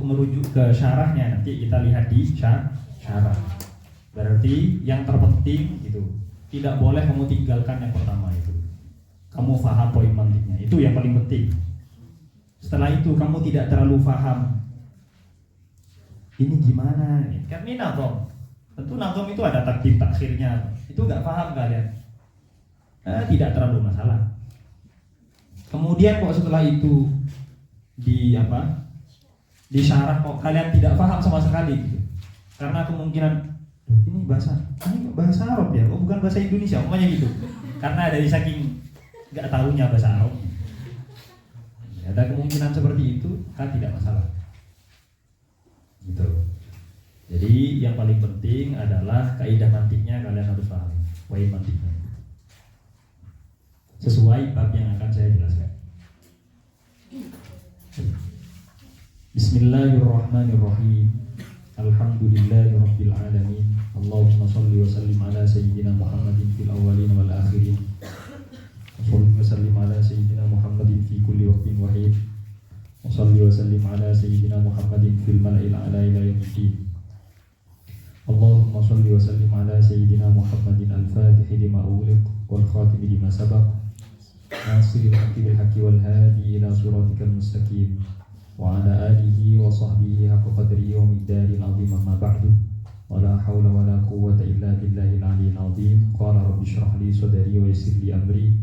untuk merujuk ke syarahnya nanti kita lihat di syarah. Berarti yang terpenting gitu, tidak boleh kamu tinggalkan yang pertama itu. Kamu paham poin mantiknya, itu yang paling penting. Setelah itu kamu tidak terlalu paham ini gimana nih? Kan ini nazom. Tentu nazom itu ada takdim takhirnya. Itu nggak paham kalian. Tidak terlalu masalah. Kemudian kok setelah itu di syarah kok kalian tidak paham sama sekali gitu. Karena kemungkinan ini bahasa Arab ya, bukan bahasa Indonesia, umpamanya gitu. Karena dari saking nggak tahunya bahasa Arab. Ada kemungkinan seperti itu, kan tidak masalah. Gitu. Jadi yang paling penting adalah kaidah mantiknya kalian harus paham. Poin mantiknya. Sesuai bab yang akan saya jelaskan. Bismillahirrahmanirrahim. Alhamdulillahirabbil alamin. Allahumma shalli wa sallim ala sayyidina Muhammadin fil awwalin wal akhirin. Shalli wa sallim ala sayyidina Muhammadin fi kulli waqtin wa hin. Wa shalli wa sallim ala sayyidina Muhammadin fil mala'il a'la ila yaumiddin. Allahumma shalli wa sallim ala sayyidina Muhammadin al-Fatih lima ughliq wal khatim lima sabaq. Nasiril haqqi bil haqqi wal hadi ila siratikal mustaqim. Wa ala alihi wa sahbihi haqqa qadrihi wa miqdaril 'azim, amma ba'du. Wala haula wala quwwata illa billahil 'aliyyil 'azim. Qala rabbi shrah li sadri wa yassir li amri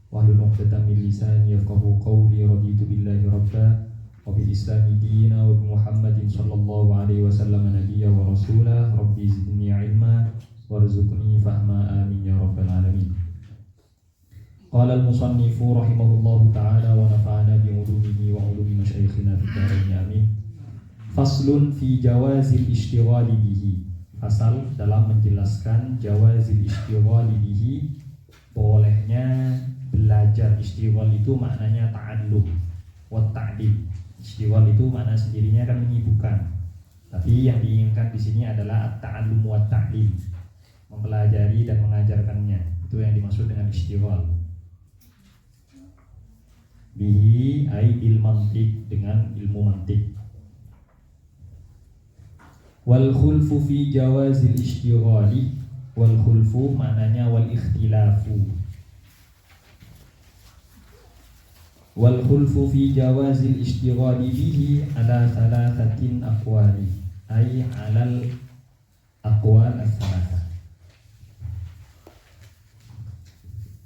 wahlul 'uqdatam min lisani yafqahu qawli. Raditu billahi rabba wa bil islami dina wa bi Muhammadin sallallahu alaihi wasallam nabiyya wa rasula. Rabbi zidni 'ilma warzuqni fahma, amin ya rabbal alamin. Qala al-musannifu rahimahullahu ta'ala wa nafa'ana bi 'ulumihi wa 'ulumi masyayikhina fid dharain, amin. Faslun fi jawazil ishtighali bihi. Fasal dalam menjelaskan jawazil ishtighali bihi, bolehnya belajar. Ishtighal itu maknanya ta'allum wa ta'lim. Ishtighal itu makna sendirinya kan menyibukkan. Tapi yang diinginkan di sini adalah at-ta'allum wa ta'lim, mempelajari dan mengajarkannya. Itu yang dimaksud dengan ishtighal. Bihi ay bil mantiq, dengan ilmu mantiq. Wal khulfu fi jawazil ishtighali. Wal khulfu maknanya wal ikhtilafu. Wal khulfu fi jawazil ishtighali bihi ala thalathatin aqwali, ay alal aqwal as-salatah.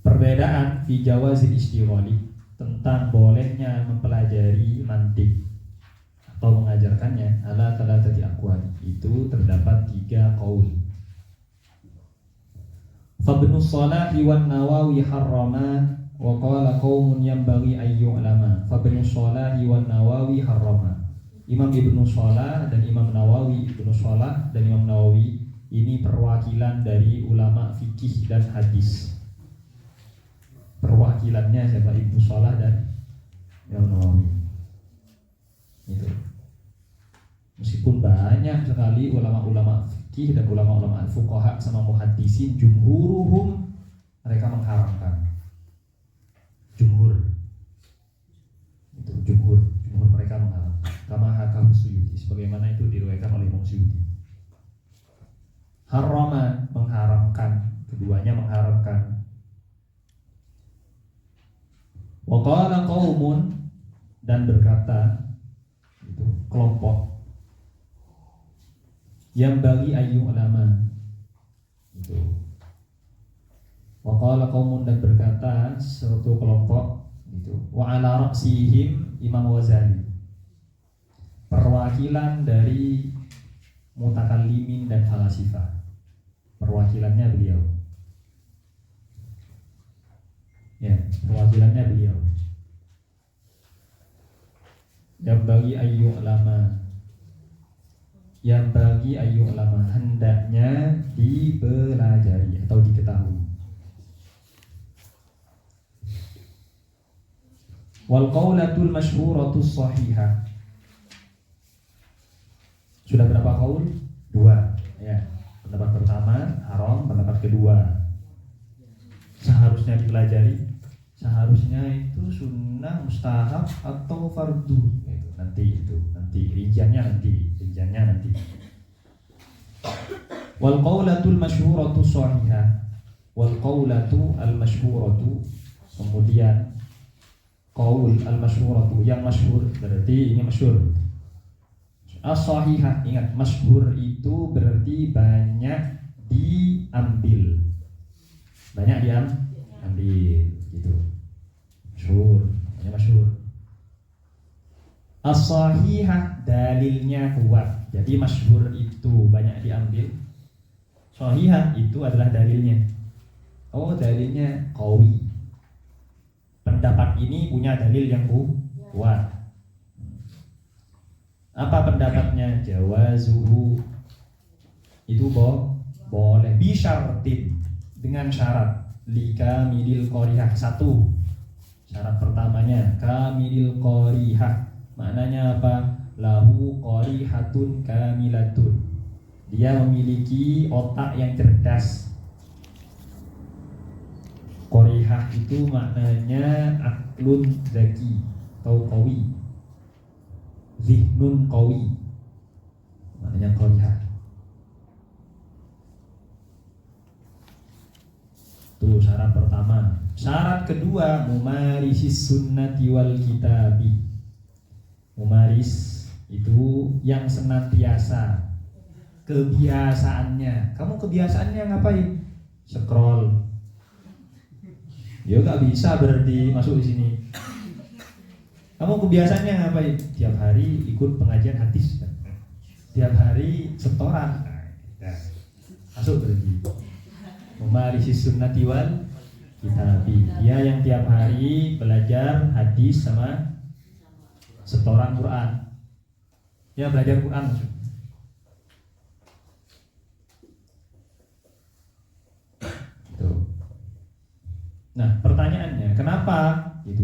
Perbedaan fi jawazil ishtighali, tentang bolehnya mempelajari mantik atau mengajarkannya, ala thalathati aqwal, itu terdapat 3 qaul. Fabnu Shalahi wan Nawawi harrama wa qala qaumun yanbaghi ay yu'lama. Fabnu Shalahi wan Nawawi harrama. Imam Ibnu Shalah dan Imam Nawawi, Ibnu Shalah dan Imam Nawawi ini perwakilan dari ulama fikih dan hadis. Perwakilannya siapa? Ibnu Shalah dan Imam Nawawi. Itu. Meskipun banyak sekali ulama-ulama fikih dan ulama-ulama fuqaha sama muhaddisin, jumhuruhum, mereka mengharamkan. Jumhur. Itu jumhur mereka mengharamkan. Kama hakam Suyuti, sebagaimana itu diriwayatkan oleh Imam Suyuti. Harrama, mengharamkan, keduanya mengharamkan. Wa qala qaumun, dan berkata itu kelompok, yang bagi ayu ulama itu. Wa qala qaumun, dan berkata suatu kelompok itu. Wa ala ra'sihim Imam Ghazali, perwakilan dari mutakallimin dan falasifah. Perwakilannya beliau. Ya, perwakilannya beliau. Yang bagi ayu ulama, yang bagi ayu ulama, hendaknya dipelajari atau diketahui. Wal qaulatul masyhuratus shahihah. Sudah berapa qaul? 2. Ya. Pendapat pertama haram, pendapat kedua seharusnya dipelajari. Seharusnya itu sunnah, mustahab atau fardu gitu. nanti rinciannya nanti. Wal qaulatul masyhuratu shahihah. Wal qaulatu al masyhuratu, kemudian qaul al masyhuratu yang masyhur, berarti ini masyhur. As-shahihah, ingat masyhur itu berarti banyak diambil. Banyak diambil gitu. Masyhur, namanya masyhur. As-shahihah dalilnya kuat. Jadi masyhur itu banyak diambil. Shahihah itu adalah dalilnya. Oh, dalilnya qawi. Pendapat ini punya dalil yang kuat. Apa pendapatnya? Jawazuhu, itu boleh, bisyartin, dengan syarat, likamilil qarihah. Satu, syarat pertamanya kamilil qarihah. Maknanya apa? Lahu qarihatun kamilatun, dia memiliki otak yang cerdas. Qarihah itu maknanya aklun zaki atau qawi, zihnun qawi, maknanya qarihah. Itu syarat pertama. Syarat kedua, mumarisis sunnati wal kitabi. Mumaris itu yang senantiasa, kebiasaannya. Kamu kebiasaannya ngapain? Scroll. Ya gak bisa berarti masuk di sini. Kamu kebiasaannya ngapain? Tiap hari ikut pengajian hadis, tiap hari setoran. Masuk berarti. Memarisis sunnati wal kitabi. Dia yang tiap hari belajar hadis sama setoran Quran. Ya, belajar Quran maksudnya. Nah, pertanyaannya, kenapa itu?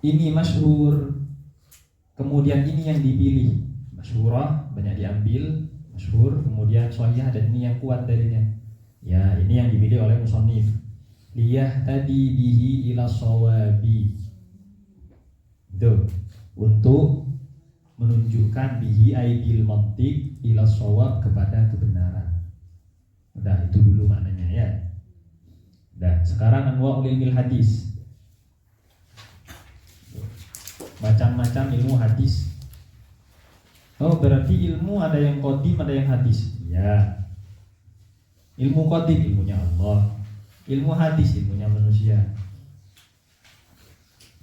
Ini masyhur, kemudian ini yang dipilih. Masyhurah banyak diambil, masyhur, kemudian shahihah, dan ini yang kuat darinya. Ya, ini yang dipilih oleh musannif. Liyah tadi bihi ila shawabi. Itu untuk menunjukkan bihi aidil mantiq ila shawab, kepada kebenaran. Udah, itu dulu maknanya ya. Nah, sekarang anwa'ul ilmil hadis. Macam-macam ilmu hadis. Oh, berarti ilmu ada yang qadim, ada yang hadis. Ya. Ilmu qadim ilmunya Allah. Ilmu hadis ilmunya manusia.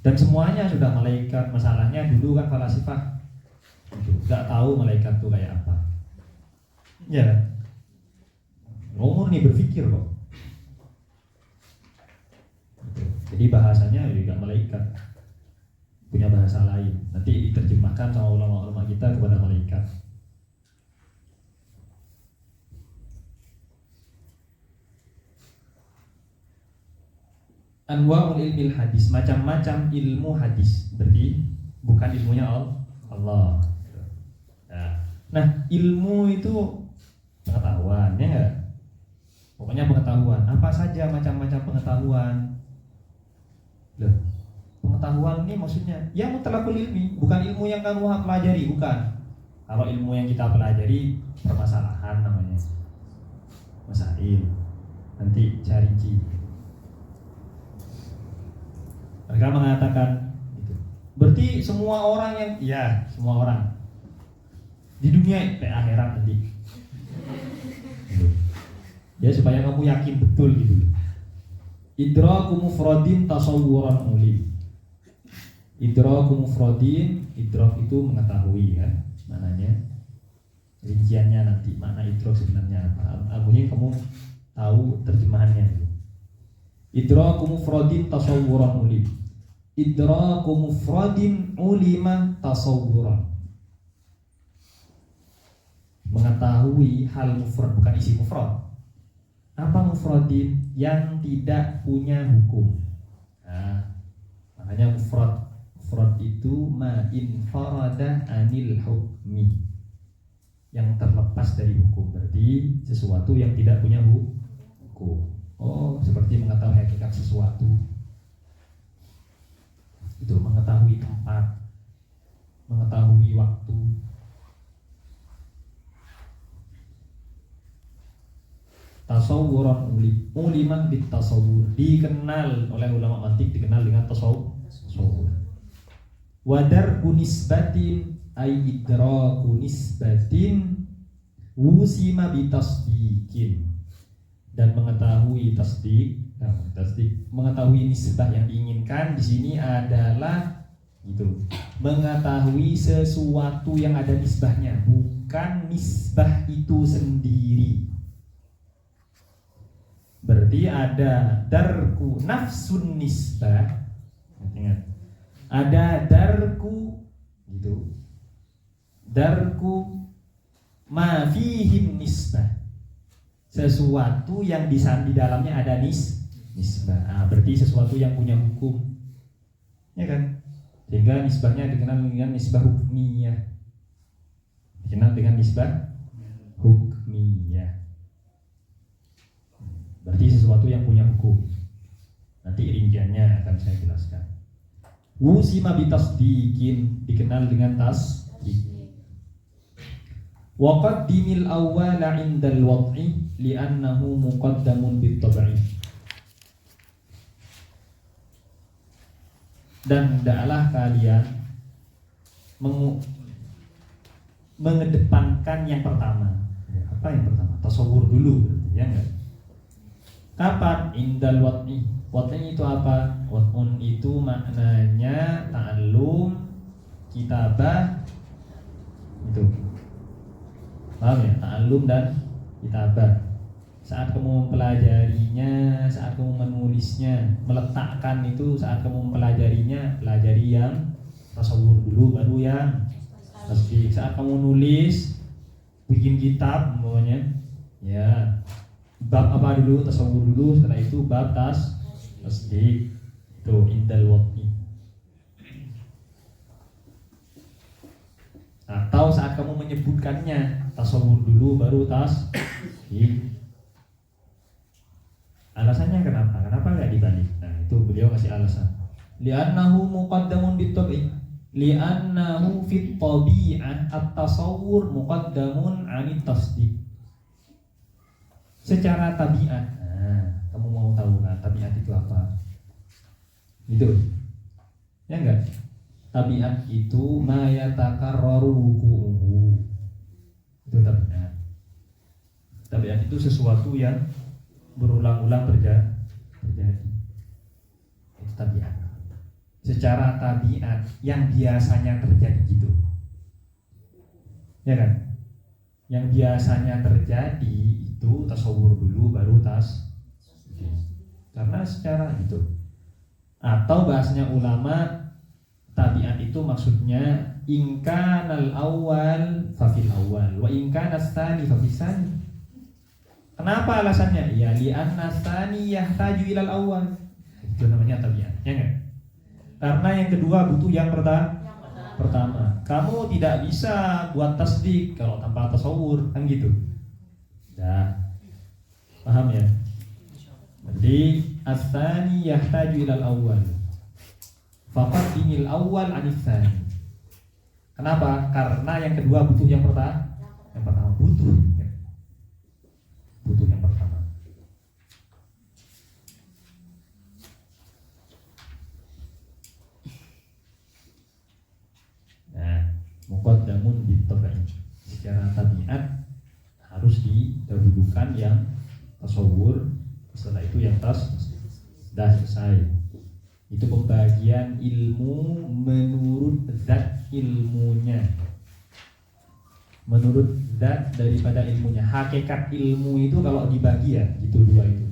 Dan semuanya sudah malaikat. Masalahnya dulu kan falasifah enggak tahu malaikat itu kayak apa. Ya. Ngomong nih, berpikir kok. Jadi bahasanya juga malaikat, punya bahasa lain. Nanti diterjemahkan sama ulama-ulama kita kepada malaikat. Anwa'ul ilmil hadis, macam-macam ilmu hadis. Berarti bukan ilmunya Allah. Nah, ilmu itu pengetahuan, ya enggak? Pokoknya pengetahuan. Apa saja macam-macam pengetahuan? Loh, pengetahuan ini maksudnya yang mutlaqul ilmi, bukan ilmu yang kamu pelajari, bukan. Kalau ilmu yang kita pelajari permasalahan namanya, masail, nanti cari rinci. Mereka mengatakan itu. Berarti semua orang yang, ya semua orang di dunia sampai akhirat nanti. Ya, supaya kamu yakin betul gitu. Idraku mufradin tasawwuran uli. Idraku mufradin, idrak itu mengetahui kan, maknanya. Rinciannya nanti, makna idrak sebenarnya apa. Al-muhim kamu tahu terjemahannya. Idraku mufradin tasawwuran uli. Idraku mufradin ulima tasawwuran. Mengetahui hal mufrad, bukan isi mufrad. Apa mufradin? Yang tidak punya hukum. Nah, makanya mufrad itu ma infarada anil hukmi, yang terlepas dari hukum. Berarti sesuatu yang tidak punya hukum. Oh, seperti mengetahui hakikat sesuatu. Itu mengetahui tempat, mengetahui waktu. Tasawuran uliman bit tasawur, dikenal oleh ulama mantik, dikenal dengan tasawur. Wadar kunisbatin ay idraku nisbatin wusima bitasdikin, dan mengetahui tasdik, mengetahui nisbah yang diinginkan di sini adalah gitu, mengetahui sesuatu yang ada nisbahnya, bukan nisbah itu sendiri. Berarti ada darku nafsun nisbah, ingat, ada darku gitu, darku ma fihi nisbah, sesuatu yang di dalamnya ada nisbah. Berarti sesuatu yang punya hukum, ya kan? Sehingga nisbahnya dikenal dengan nisbah hukmiyah, dikenal dengan nisbah hukmiyah. Berarti sesuatu yang punya hukum. Nanti rinciannya akan saya jelaskan. Wusima bitasdiqin, dikenal dengan tasdiq. Wa qaddimil awwala 'indal wad'i li'annahu muqaddamun bit-tab'i. Dan hendaklah kalian mengedepankan yang pertama. Apa yang pertama? Tasawur dulu, ya enggak? Kapan? Indal wad'i. Wad'i itu apa? Wad'un itu maknanya ta'allum, kitabah, itu. Paham ya? Ta'allum dan kitabah. Saat kamu mempelajarinya, saat kamu menulisnya, meletakkan itu, saat kamu mempelajarinya, pelajari yang tasawur dulu, baru yang tasdik. Saat kamu nulis, bikin kitab umpamanya, ya bab apa dulu, tasawur dulu, setelah itu bab tasdik. Itu indal wad'i. Atau saat kamu menyebutkannya, tasawur dulu baru tasdik. Alasannya kenapa? Kenapa nggak dibalik? Nah, itu beliau kasih alasan. Li'annahu muqaddamun bit-tab'i. Li'annahu fit tabi'ah at-tasawwur muqaddamun 'anit tasdiq. Secara tabiat. Nah, kamu mau tahu kan tabiat itu apa? Itu. Ya enggak? Tabiat itu ma yatakarraru wuqu'uhu. Itu tabiat. Tabiat itu sesuatu yang berulang-ulang terjadi. Itu tabiat. Secara tabiat yang biasanya terjadi gitu. Ya kan? Yang biasanya terjadi itu tasawur dulu baru karena secara itu. Atau bahasanya ulama, tabiat itu maksudnya ingkanal awal fafil awal wa ingkanas tsani fafil tsani. Kenapa alasannya? Ya li'anna tsani yahtaju ilal awal. Itu namanya tabiat, ya enggak? Karena yang kedua butuh yang pertama. Kamu tidak bisa buat tasdik kalau tanpa tasawur, kan gitu. Dah. Paham ya? Jadi as-tsani yahtaju ilal awal. Faqaddimil awal 'anits tsani. Kenapa? Karena yang kedua butuh yang pertama. Yang pertama butuh yang pertama. Nah, muqaddamun bit-tab'i. Secara tabiat harus didahulukan yang tasawur, setelah itu yang dah selesai. Itu pembagian ilmu menurut zat ilmunya, menurut zat daripada ilmunya. Hakikat ilmu itu kalau dibagi ya gitu, dua itu.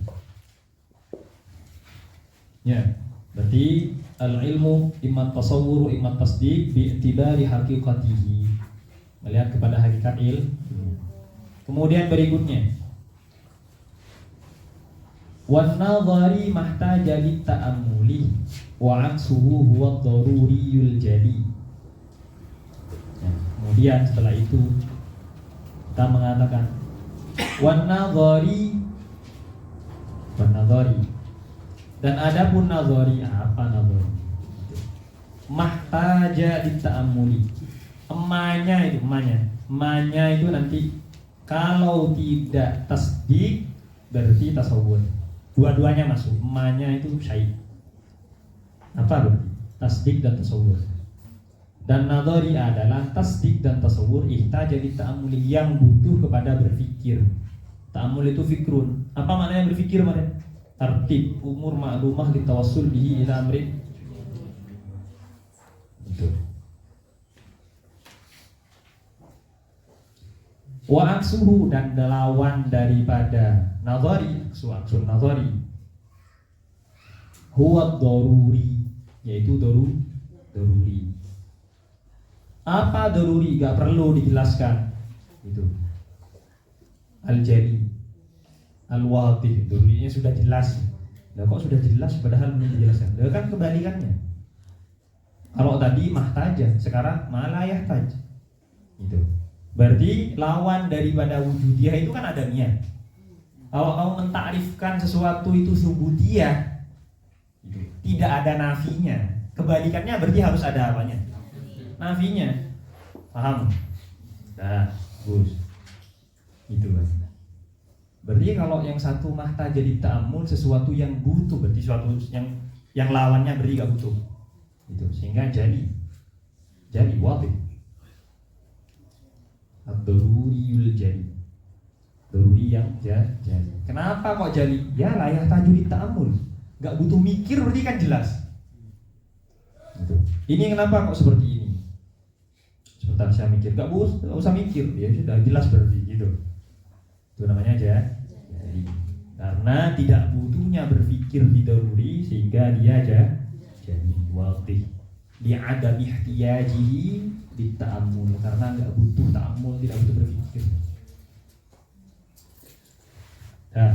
Ya, berarti al-ilmu imma tasawwur imma tasdiq bi'tibari haqiqatihi, melihat kepada hakikat ilmu. Kemudian berikutnya wan nadhari mahtaja lit ta'ammuli wa aksuhu huwa daruriyul jali. Kemudian setelah itu kita mengatakan wan nadhari, dan adapun nadhari, apa nadhari? Mahtaja lit ta'ammuli, Emanya itu nanti kalau tidak tasdik berarti tasawur. Dua-duanya masuk. Emanya itu syai'. Apa berarti? Tasdik dan tasawur. Dan nadhari adalah tasdik dan tasawur ihtaja li ta'ammuli yang butuh kepada berfikir. Ta'ammul itu fikrun. Apa maknanya berfikir, Maren? Tertib umur ma'lumah ditawassul bihi ila amri. Itu. Wa aksuhu dan lawan daripada nadhari, aksun nadhari huwa daruri, yaitu daruri. Apa daruri? Gak perlu dijelaskan. Itu al-jali, al-wadih, darurinya sudah jelas. Nah, kok sudah jelas padahal belum dijelaskan? Nah, kan kebalikannya. Kalau tadi mahtaja, sekarang malah yahtaj. Itu. Berarti lawan daripada wujudiyah itu kan adamiyah. Kalau kamu mentakrifkan sesuatu itu subutiyah, tidak ada nafinya. Kebalikannya berarti harus ada apanya? Nafinya. Paham? Nah, bagus. Itu kan. Berarti kalau yang satu mahta jadi ta'ammul sesuatu yang butuh, berarti sesuatu yang lawannya berarti gak butuh. Itu sehingga jadi wadih. Ad-daruriyul jali. Daruri yang jali. Kenapa kok jali? Ya layak tajudi ta'amul. Gak butuh mikir berarti kan jelas. Gitu. Ini kenapa kok seperti ini? Sebentar saya mikir. Gak usah mikir. Ya sudah jelas berarti gitu. Itu namanya jali. Karena tidak butuhnya berpikir di daruri sehingga dia jadi wadih. Li'adam ihtiyajihi dita'amul, karena nggak butuh ta'amul, tidak butuh berpikir. Nah,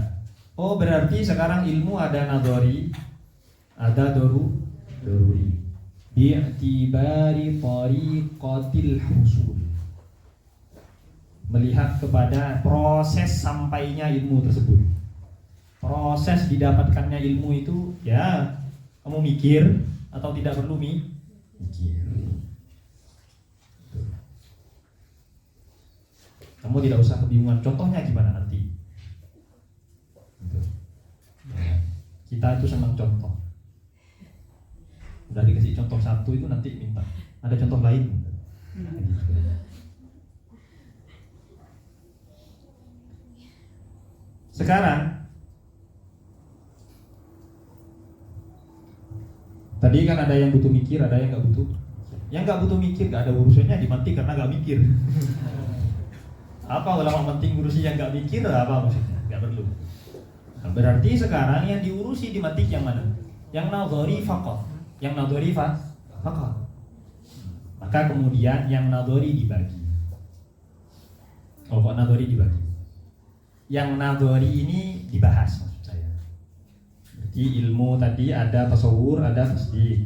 berarti sekarang ilmu ada nadhari, ada daruri. Bi'tibari tariqatil husul, melihat kepada proses sampainya ilmu tersebut. Proses didapatkannya ilmu itu ya kamu mikir atau tidak perlu mikir. Kamu tidak usah kebingungan. Contohnya gimana nanti? Gitu. Ya. Kita itu senang contoh. Udah dikasih contoh satu itu nanti minta ada contoh lain. Gitu. Sekarang, tadi kan ada yang butuh mikir, ada yang nggak butuh. Yang nggak butuh mikir nggak ada urusannya dimati karena nggak mikir. Apa ulama penting ngurusi yang nggak mikir? Apa maksudnya? Nggak perlu. Nah, berarti sekarang yang diurusi di matik yang mana? Yang nadhari faqat. Yang nadhari faqat. Maka kemudian yang nadhari dibagi. Kok nadhari dibagi? Yang nadhari ini dibahas maksud saya. Berarti ilmu tadi ada tasawur, ada tasdik.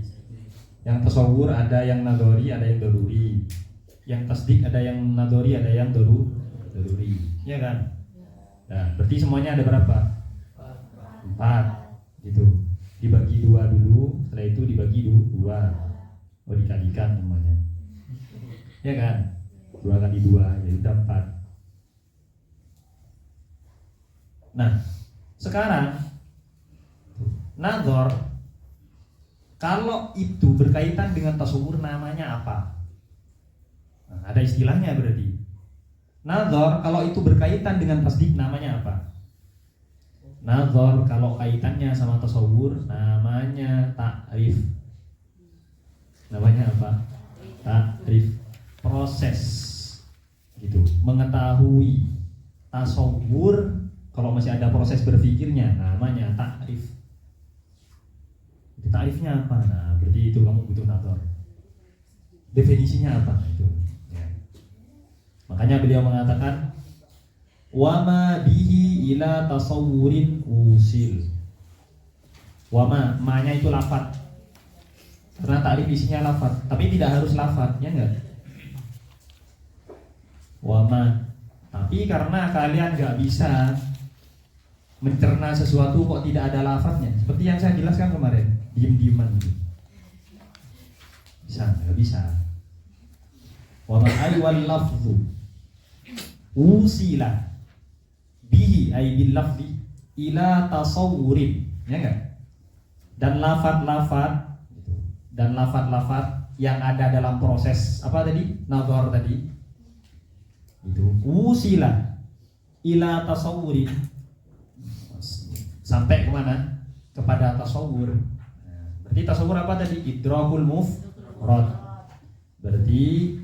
Yang tasawur ada yang nadhari, ada yang daruri. Yang tasdik ada yang nadhari, ada yang daruri, ya kan? Nah, berarti semuanya ada berapa? 4 gitu. Dibagi 2 dulu, setelah itu dibagi 2. Dikalikan semuanya. Ya kan? 2 kali 2 jadi 4. Nah, sekarang nadhar kalau itu berkaitan dengan tasawur namanya apa? Nah, ada istilahnya berarti. Nadhar kalau itu berkaitan dengan tasdik namanya apa? Nadhar kalau kaitannya sama tasawur namanya ta'rif. Namanya apa? Ta'rif. Proses gitu. Mengetahui. Tasawur kalau masih ada proses berpikirnya namanya ta'rif. Ta'rifnya apa? Nah, berarti itu kamu butuh nadhar. Definisinya apa? Itu. Ya. Makanya beliau mengatakan wama bihi ila tasawurin usil. Wama, ma-nya itu lafadz. Karena ta'rif isinya lafadz, tapi tidak harus lafadz, ya enggak? Wama. Tapi karena kalian enggak bisa mencerna sesuatu kok tidak ada lafadznya, seperti yang saya jelaskan kemarin, diem-dieman gitu. Bisa, enggak bisa. Wa ma ay wal lafzu usila bihi ay bil lafzi ila tasawurin, ya enggak? Dan lafaz-lafaz yang ada dalam proses apa tadi? Nazar tadi. Itu usila ila tasawurin, sampai kemana? Kepada tasawur. Berarti tasawur apa tadi? Idrakul mufrad. Berarti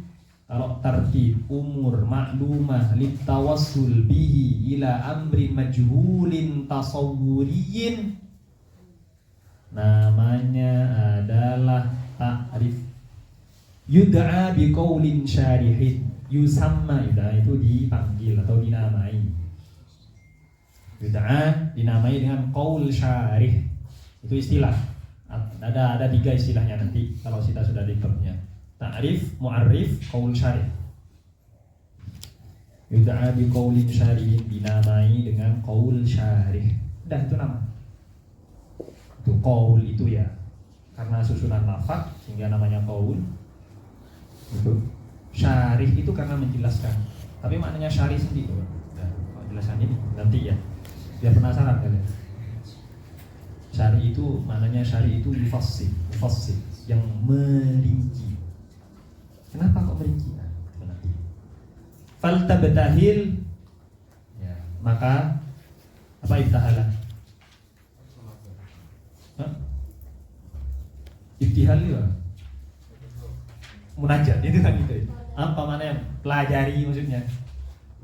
kalau tertib umur maklumah litawassul bihi ila amrin majhulin tasawwuriyin, namanya adalah ta'rif. Yud'a biqaulin syarihin, yusamma, itu dipanggil atau dinamai. Yud'a dinamai dengan qaul syarih. Itu istilah. Ada 3 istilahnya nanti kalau kita sudah di babnya. Ta'rif, mu'arrif, qaul syarih. Yud'a biqaulin syarihin, dinamai dengan qaul syarih. Dan itu nama. Itu qaul itu ya. Karena susunan lafaz sehingga namanya qaul. Itu. Syarih itu karena menjelaskan. Tapi maknanya syarih sendiri. Nah, kalau jelaskan ini nanti ya. Biar penasaran kalian. Syarih itu maknanya syarih itu mufassir yang merinci. Kenapa kok merinci? Nah, nanti. Faltabtahil, ya, maka apa ibtahala? Ibtihal ya. Munajat itu kan gitu. Apa maknanya? Pelajari maksudnya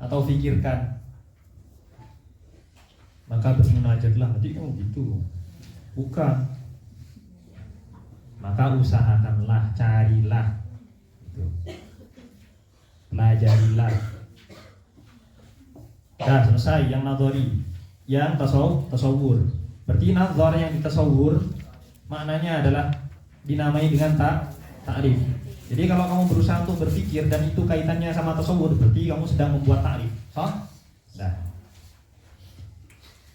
atau fikirkan. Maka bermunajatlah, nanti gitu. Bukan. Maka usahakanlah, carilah, gitu. Pelajarilah. Dah selesai yang nadhari, yang tasawur. Berarti nazar yang ditasawur maknanya adalah dinamai dengan ta'rif. Jadi kalau kamu berusaha untuk berpikir dan itu kaitannya sama tasawur, berarti kamu sedang membuat ta'rif. Dah.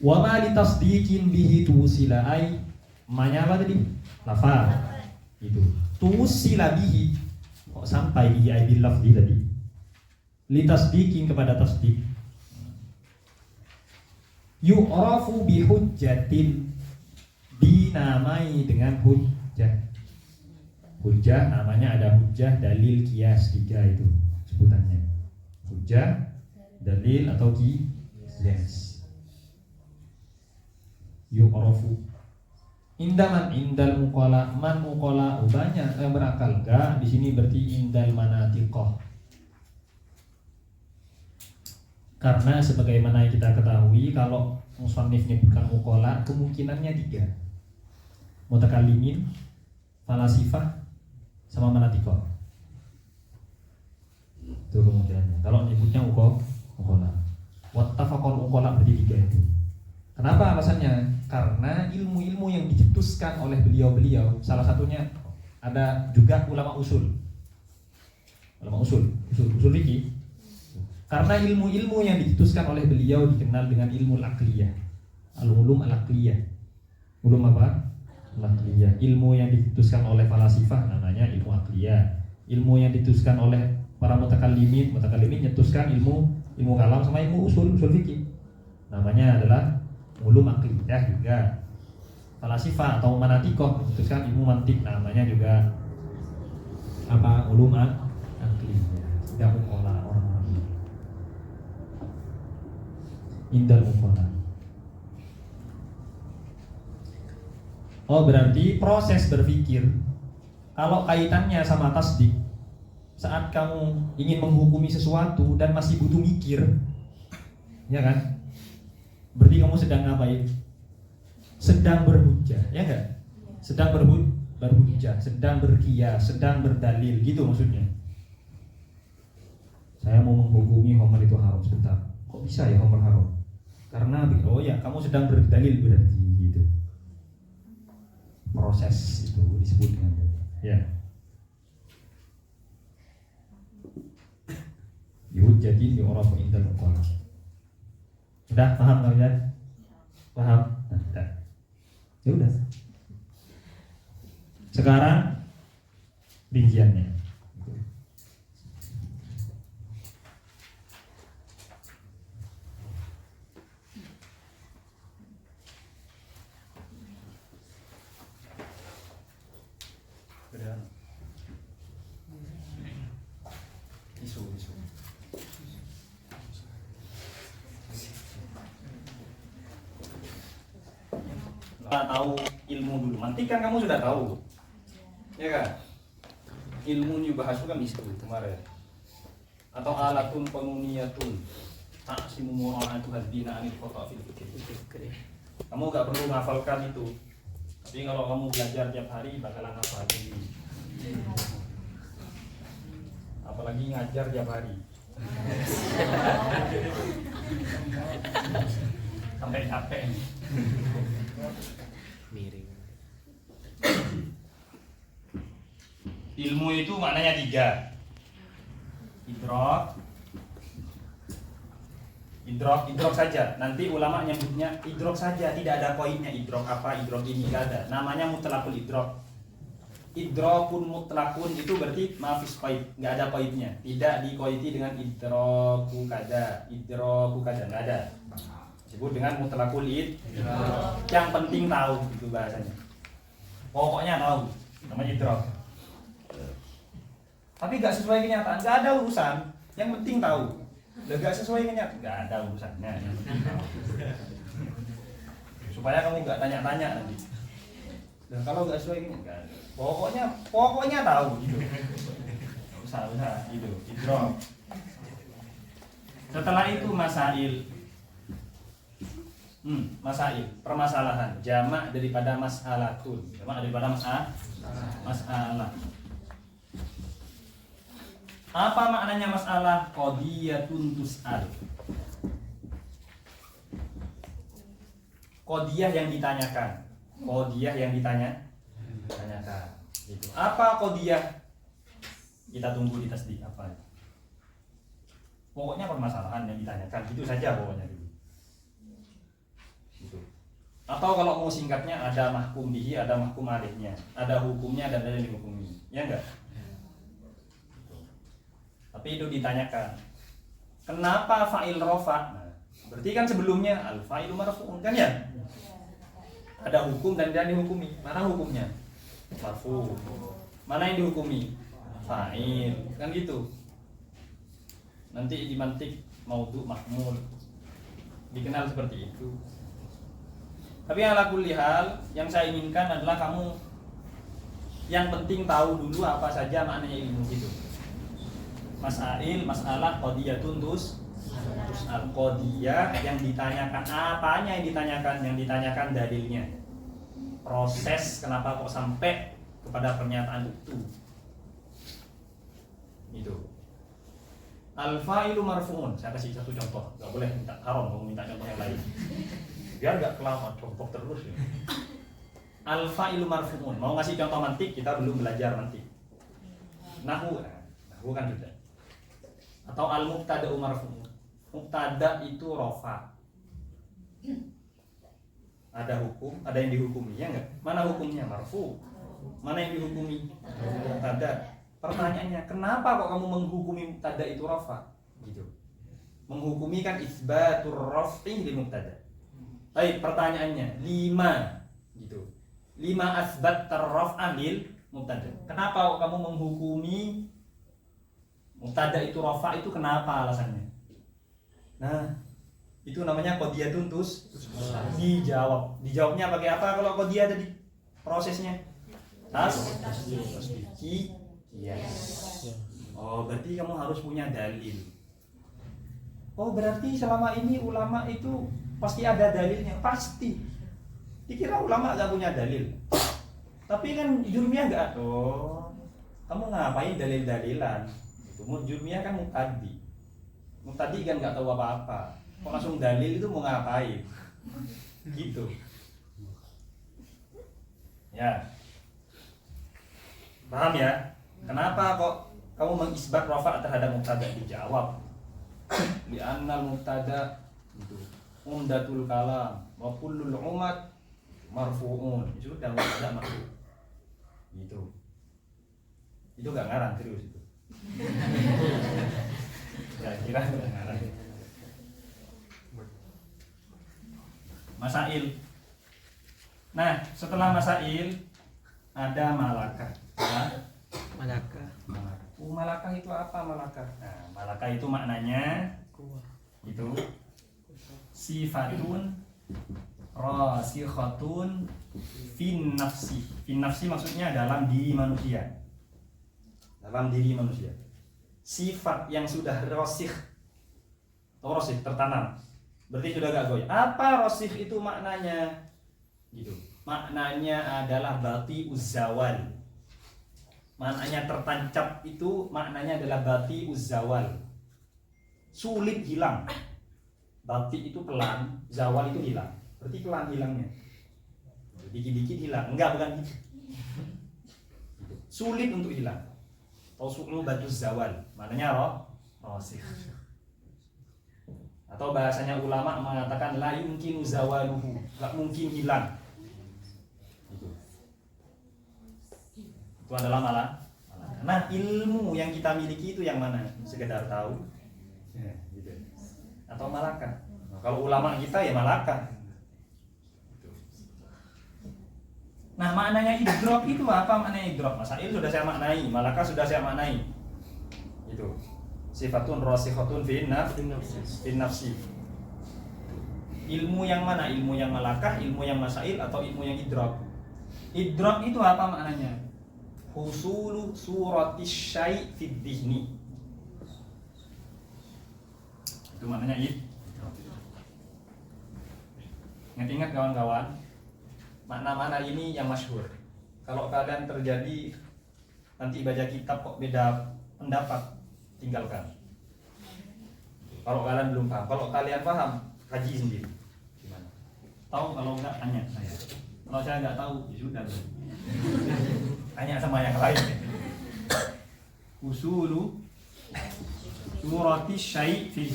Wa ma litasdiqin bihi tusila ai, manya apa tadi? Lafaz. Itu. Tusila bihi, kok sampai bihi ai bil lafzi tadi. Litasdiqin kepada tasdiq. Yu'rafu bi hujjatin, dinamai dengan hujjah. Hujjah namanya ada hujjah, dalil, qiyas, 3 itu sebutannya. Hujjah, dalil atau qiyas. Yu'rafu indaman indal muqala, man muqala, banyak yang berakal enggak di sini, berarti indal manatiqah. Karena sebagaimana yang kita ketahui kalau musannif menyebutkan muqala kemungkinannya 3. Mutakallimin, falasifah, sama manatiqah. Itu kemungkinannya. Kalau menyebutnya muqala. Wattafaqal muqala berarti 3 itu. Kenapa alasannya? Karena ilmu-ilmu yang dicetuskan oleh beliau-beliau, salah satunya ada juga ulama usul fikih. Karena ilmu-ilmu yang dicetuskan oleh beliau dikenal dengan ilmu al-aqliyah, al-ulum al-aqliyah. Ulum apa? Al-aqliyah. Ilmu yang dicetuskan oleh falasifah namanya ilmu aqliyah. Ilmu yang dicetuskan oleh para mutakallimin nyetuskan ilmu kalam sama ilmu usul fikih. Namanya adalah ulum aqliyah juga. Falasifah atau manatiqah memutuskan ilmu mantik, namanya juga apa? Ulum aqliyah. Tidak muqala orang-orang ini. Indal muqala. Oh, berarti proses berpikir kalau kaitannya sama tasdik, saat kamu ingin menghukumi sesuatu dan masih butuh mikir, ya kan? Berarti kamu sedang ngapain? Sedang berhujjah, ya enggak? Sedang berhujjah, sedang berqiyas, sedang berdalil, gitu maksudnya. Saya mau menghukumi khamr itu haram, sebentar. Kok bisa ya khamr haram? Karena oh ya, kamu sedang berdalil berarti gitu. Proses itu disebut dengan ya. Yuhujjatin yu'rafu indal muqala. Udah paham kalian? Paham? Nah, ya udah. Sekarang rinciannya. tahu ilmu dulu. Mantik kan kamu sudah tahu, ya kan? Ilmu bahas kan itu kemarin. Atau alatun penuniyatun taksimu mura'atu hadbina anil khata' fil fikr. Kamu gak perlu menghafalkan itu. Tapi kalau kamu belajar tiap hari bakalan hafal ini. Apalagi ngajar tiap hari. Sampai capek. Miring. Ilmu itu maknanya 3. Idrok saja. Nanti ulama nyebutnya idrok saja, tidak ada poinnya. Idrok apa, idrok ini tidak ada. Namanya mutlakul idrok. Idrokun mutlakun itu berarti mafis qaid, nggak ada poinnya. Tidak dikoiti dengan idroku kada, nggak ada. Disebut dengan mutlakul idrok. Yang penting tahu itu bahasanya. Pokoknya tahu, namanya idrok. Tapi nggak sesuai kenyataan, nggak ada urusan. Yang penting tahu. Nggak sesuai kenyataan, nggak ada urusannya. Yang penting tahu. Supaya kamu nggak tanya-tanya nanti. Dan kalau nggak sesuai kenyataan, pokoknya tahu gitu. Usah gitu. Idrok. Setelah itu masail. Masail, permasalahan. Jamak daripada mas'alatun. Jamak daripada masalah. Apa maknanya masalah? Qadiyatun tus'al. Qadiyah yang ditanyakan. Tanyakan. Gitu. Apa qadiyah? Kita tunggu di tasdik apa. Pokoknya permasalahan yang ditanyakan, itu saja pokoknya dulu. Gitu. Atau kalau mau singkatnya ada mahkum bihi, ada mahkum alihnya, ada hukumnya dan ada yang dihukumi. Ya enggak? Tapi itu ditanyakan. Kenapa fa'il rofa? Nah, berarti kan sebelumnya al-fa'ilu marfu'un kan ya? Ada hukum dan yang dihukumi. Mana hukumnya? Marfu. Mana yang dihukumi? Fa'il. Kan gitu. Nanti dimantik maudhu mahmul. Dikenal seperti itu. Tapi ala kulli hal, yang saya inginkan adalah kamu yang penting tahu dulu apa saja maknanya ilmu itu. Masalah, qadiyatun tus'al. Qadiyah yang ditanyakan, apanya yang ditanyakan? Yang ditanyakan dalilnya. Proses kenapa kok sampai kepada pernyataan itu. Itu. Al-fa'ilu marfu'un. Saya kasih satu contoh. Gak boleh minta haram, mau minta contoh yang lain. Biar gak kelamaan contoh terus ya. Al-fa'ilu marfu'un. Mau ngasih contoh mantik, kita belum belajar mantik. Nahu kan sudah. Atau al-mubtada marfu'. Mubtada itu rofa. Ada hukum, ada yang dihukumi, ya enggak? Mana hukumnya? Marfu. Mana yang dihukumi? Mubtada. Pertanyaannya, kenapa kok kamu menghukumi mubtada itu rofa? Gitu. Menghukumi kan isbatur raf'i li mubtada. Baik, pertanyaannya, 5 gitu. 5 asbat tarraf'a lil mubtada. Kenapa kok kamu menghukumi mubtada itu rafa, itu kenapa alasannya? Nah, itu namanya qadiyatun dijawab. Dijawabnya pakai apa kalau qadiyah tadi? Prosesnya yes. Oh, berarti kamu harus punya dalil. Oh, berarti selama ini ulama itu pasti ada dalilnya, pasti. Dikira ulama gak punya dalil. Tapi kan jurmiyah gak. Oh, kamu ngapain dalil-dalilan? Jurmiyah kan Muqtadi kan nggak tahu apa-apa. Kok langsung dalil itu mau ngapain? Gitu. Ya. Paham ya? Kenapa kok kamu mengisbat rafa terhadap mubtada? Dijawab. Li'annal mubtada itu umdatul kalam wa kullul umat marfu'un. Itu sudah mubtada marfu'. Gitu. Itu enggak ngarang serius itu. Ya kira ngarang. Masail. Nah, setelah masail ada malakah. Malakah. Malakah itu apa malakah? Nah, malakah itu maknanya itu sifatun rasikhatun fin nafsi. Fin nafsi maksudnya dalam diri manusia. Dalam diri manusia. Sifat yang sudah rasikh atau rasikh tertanam. Berarti sudah gak goyah. Apa rasikh itu maknanya? Gitu. Maknanya adalah bati uzzawal. Maknanya tertancap itu maknanya adalah bati uzzawal. Sulit hilang. Bati itu pelan, zawal itu hilang. Berarti pelan hilangnya. Dikit-dikit hilang. Enggak, bukan gitu. Sulit untuk hilang. Atau su'lu batu zawal. Maknanya rasikh. Atau bahasanya ulama mengatakan la yumkinu zawaluhu. Enggak mungkin hilang. Itu adalah malah. Nah, ilmu yang kita miliki itu yang mana? Sekedar tahu, ya, gitu. Atau malakah? Nah, kalau ulama kita ya malakah. Nah, maknanya idrok itu apa? Maknanya idrok? Masail sudah saya maknai, malakah sudah saya maknai. Itu sifatun rasikhatun fin nafsi. Ilmu yang mana? Ilmu yang malakah, ilmu yang masail, atau ilmu yang idrok? Idrok itu apa maknanya? Husulu suratis syai' fid dhihni. Itu maknanya idrok. Ingat-ingat kawan-kawan, makna-makna ini yang masyhur. Kalau kalian terjadi nanti baca kitab kok beda pendapat, tinggalkan. Kalau kalian belum paham, kalau kalian paham, kaji sendiri. Gimana? Tahu? Kalau enggak tanya saya. Kalau saya enggak tahu, ya sudah. Tanya sama yang lain. Usulu surati syai' fi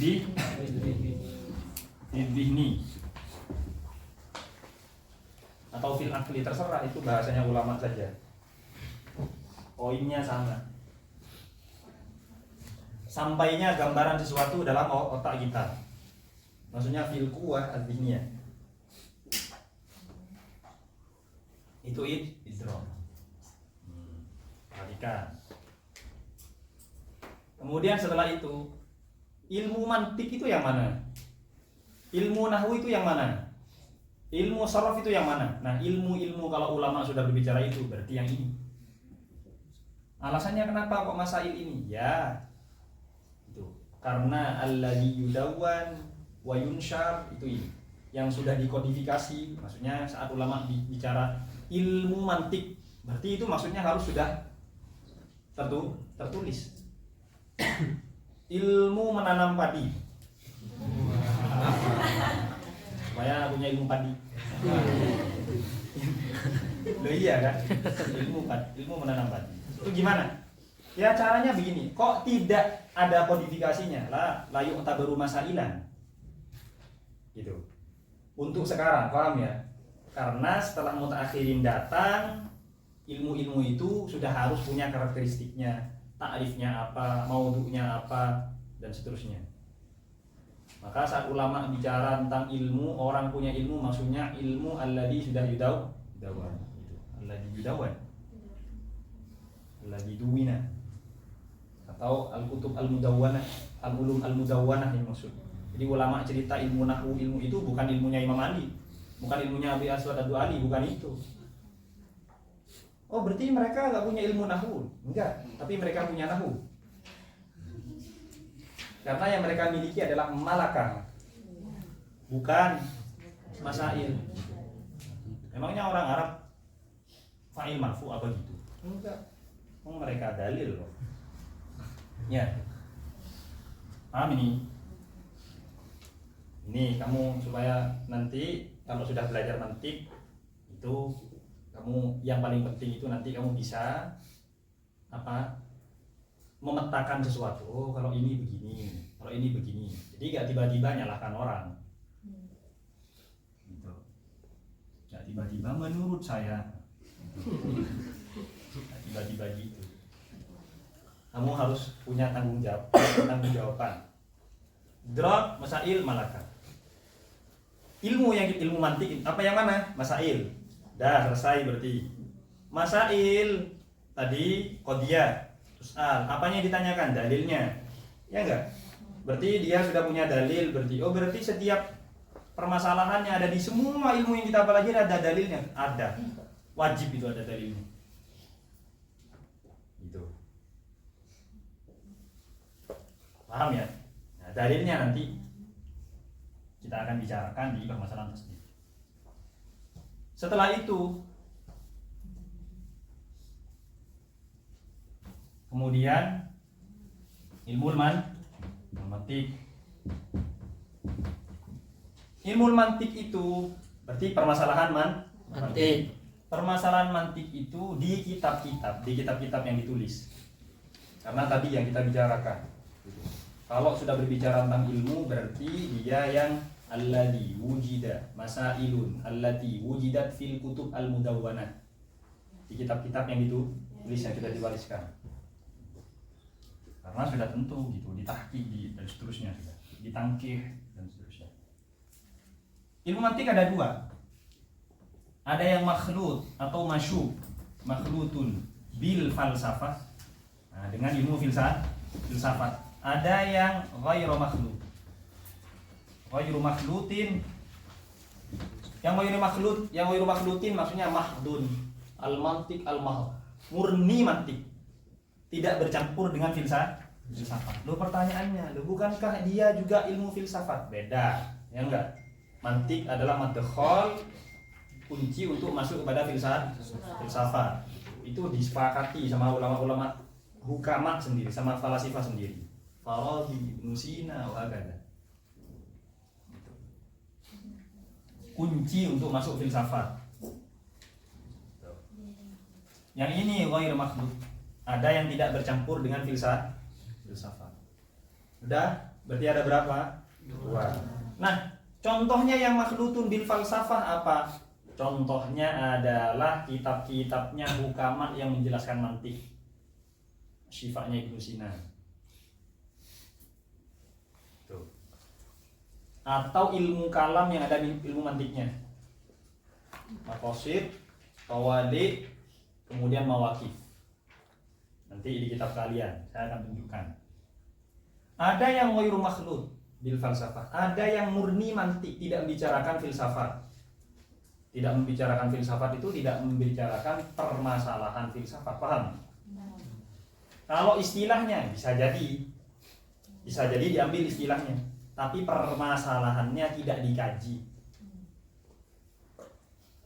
dhihni atau fil akli, terserah, itu bahasanya ulama saja. Poinnya sama. Sampainya gambaran sesuatu dalam otak kita. Maksudnya fil quwwah ad-dhihniyah. Itu idrok. Perhatikan. Kemudian setelah itu, ilmu mantik itu yang mana? Ilmu nahwu itu yang mana? Ilmu saraf itu yang mana? Nah, ilmu-ilmu kalau ulama sudah berbicara itu berarti yang ini. Alasannya kenapa kok masail ini? Ya, itu karena alladzi yudawwan wa yunsyar, itu ini yang sudah dikodifikasi. Maksudnya saat ulama bicara ilmu mantik, berarti itu maksudnya harus sudah tertulis. Ilmu menanam padi, supaya punya ilmu padi. Loh iya kan? Ilmu menanam padi. Itu gimana? Ya caranya begini. Kok tidak ada kodifikasinya? La yu'tabaru masailan. Gitu. Untuk sekarang, paham ya? Karena setelah mutaakhirin datang, ilmu-ilmu itu sudah harus punya karakteristiknya, ta'rifnya apa, maudhu'nya apa, dan seterusnya. Maka saat ulama bicara tentang ilmu, orang punya ilmu maksudnya ilmu alladzi sudah yudawan, alladzi yudawan, alladzi duwina, atau al-kutub al-mudawwanah, al-ulum al-mudawwanah yang maksud. Jadi ulama cerita ilmu nahwu, ilmu itu bukan ilmunya Imam Ali, bukan ilmunya Abi Aswad Ad-Du'ali, bukan itu. Oh, berarti mereka nggak punya ilmu nahwu? Enggak, tapi mereka punya nahwu. Karena yang mereka miliki adalah malakah, bukan masail. Emangnya orang Arab fa'il marfu apa gitu? Enggak. Mereka dalil loh. Ya. Paham ini? Ini kamu supaya nanti kalau sudah belajar mantik itu kamu yang paling penting itu nanti kamu bisa apa? Memetakan sesuatu. Oh, kalau ini begini, kalau ini begini. Jadi gak tiba-tiba nyalahkan orang. Gitu. Gak tiba-tiba menurut saya. Gak tiba-tiba gitu. Kamu harus punya tanggung jawaban. Drop, masail, malakah. Ilmu mantik apa yang mana? Masail. Dah selesai berarti. Masail tadi qadiyah. Apanya yang ditanyakan? Dalilnya. Ya enggak? Berarti dia sudah punya dalil berarti. Oh, berarti setiap permasalahannya ada di semua ilmu yang kita pelajari, ada dalilnya, ada. Wajib itu ada dalilnya. Gitu. Paham ya? Nah, dalilnya nanti kita akan bicarakan di permasalahan tersebut. Setelah itu kemudian ilmu mantik. Ilmu mantik itu berarti permasalahan mantik. Permasalahan mantik itu di kitab-kitab yang ditulis. Karena tadi yang kita bicarakan. Kalau sudah berbicara tentang ilmu berarti dia yang alladzi wujida masailun allati wujidat fil kutub al-mudawwanah. Di kitab-kitab yang ditulis yang sudah diwariskan. Karena sudah tentu gitu, ditahqiq dan seterusnya sudah, ditangkih dan seterusnya. Ilmu mantik ada dua. Ada yang makhlut atau masyub, makhlutun bil falsafah. Nah, dengan ilmu filsafat. Ada yang ghairu makhlut. Ghairu makhlutin. Yang ghairu makhlutin maksudnya mahdun. Al-mantik al-mahd. Murni mantik. Tidak bercampur dengan filsafat. Loh pertanyaannya, bukankah dia juga ilmu filsafat? Beda, ya enggak? Mantik adalah madkhal, kunci untuk masuk kepada filsafat. Itu disepakati sama ulama-ulama hukama sendiri, sama falasifah sendiri. Farabi, Ibnu Sina, wa agada. Kunci untuk masuk filsafat. Yang ini ghair makhluk. Ada yang tidak bercampur dengan filsafat. Udah? Berarti ada berapa? Dua. Nah, contohnya yang makhlutun bil falsafah apa? Contohnya adalah kitab-kitabnya hukama yang menjelaskan mantik. Syifa-nya Ibnu Sina. Tuh. Atau ilmu kalam yang ada di ilmu mantiknya. Maqasid, qawali, kemudian mawaqif. Nanti di kitab kalian saya akan tunjukkan. Ada yang ghairu makhlud bil falsafah, ada yang murni mantik, tidak membicarakan filsafat. Tidak membicarakan filsafat itu tidak membicarakan permasalahan filsafat, paham? Kalau istilahnya bisa jadi diambil istilahnya, tapi permasalahannya tidak dikaji.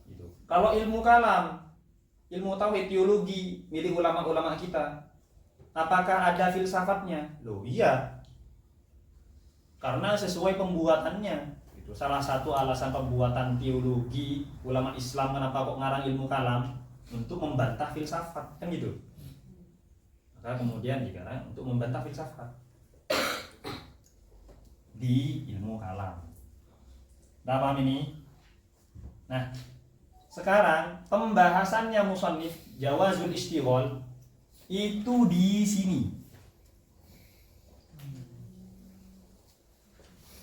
Gitu. Kalau ilmu kalam, ilmu tauhid, teologi milik ulama-ulama kita, apakah ada filsafatnya? Loh iya, karena sesuai pembuatannya. Itu salah satu alasan pembuatan teologi ulama Islam, kenapa kok ngarang ilmu kalam, untuk membantah filsafat, kan gitu. Maka kemudian dikarang untuk membantah filsafat di ilmu kalam. Nah, paham ini? Nah, sekarang pembahasannya musannif jawazul istighol itu di sini.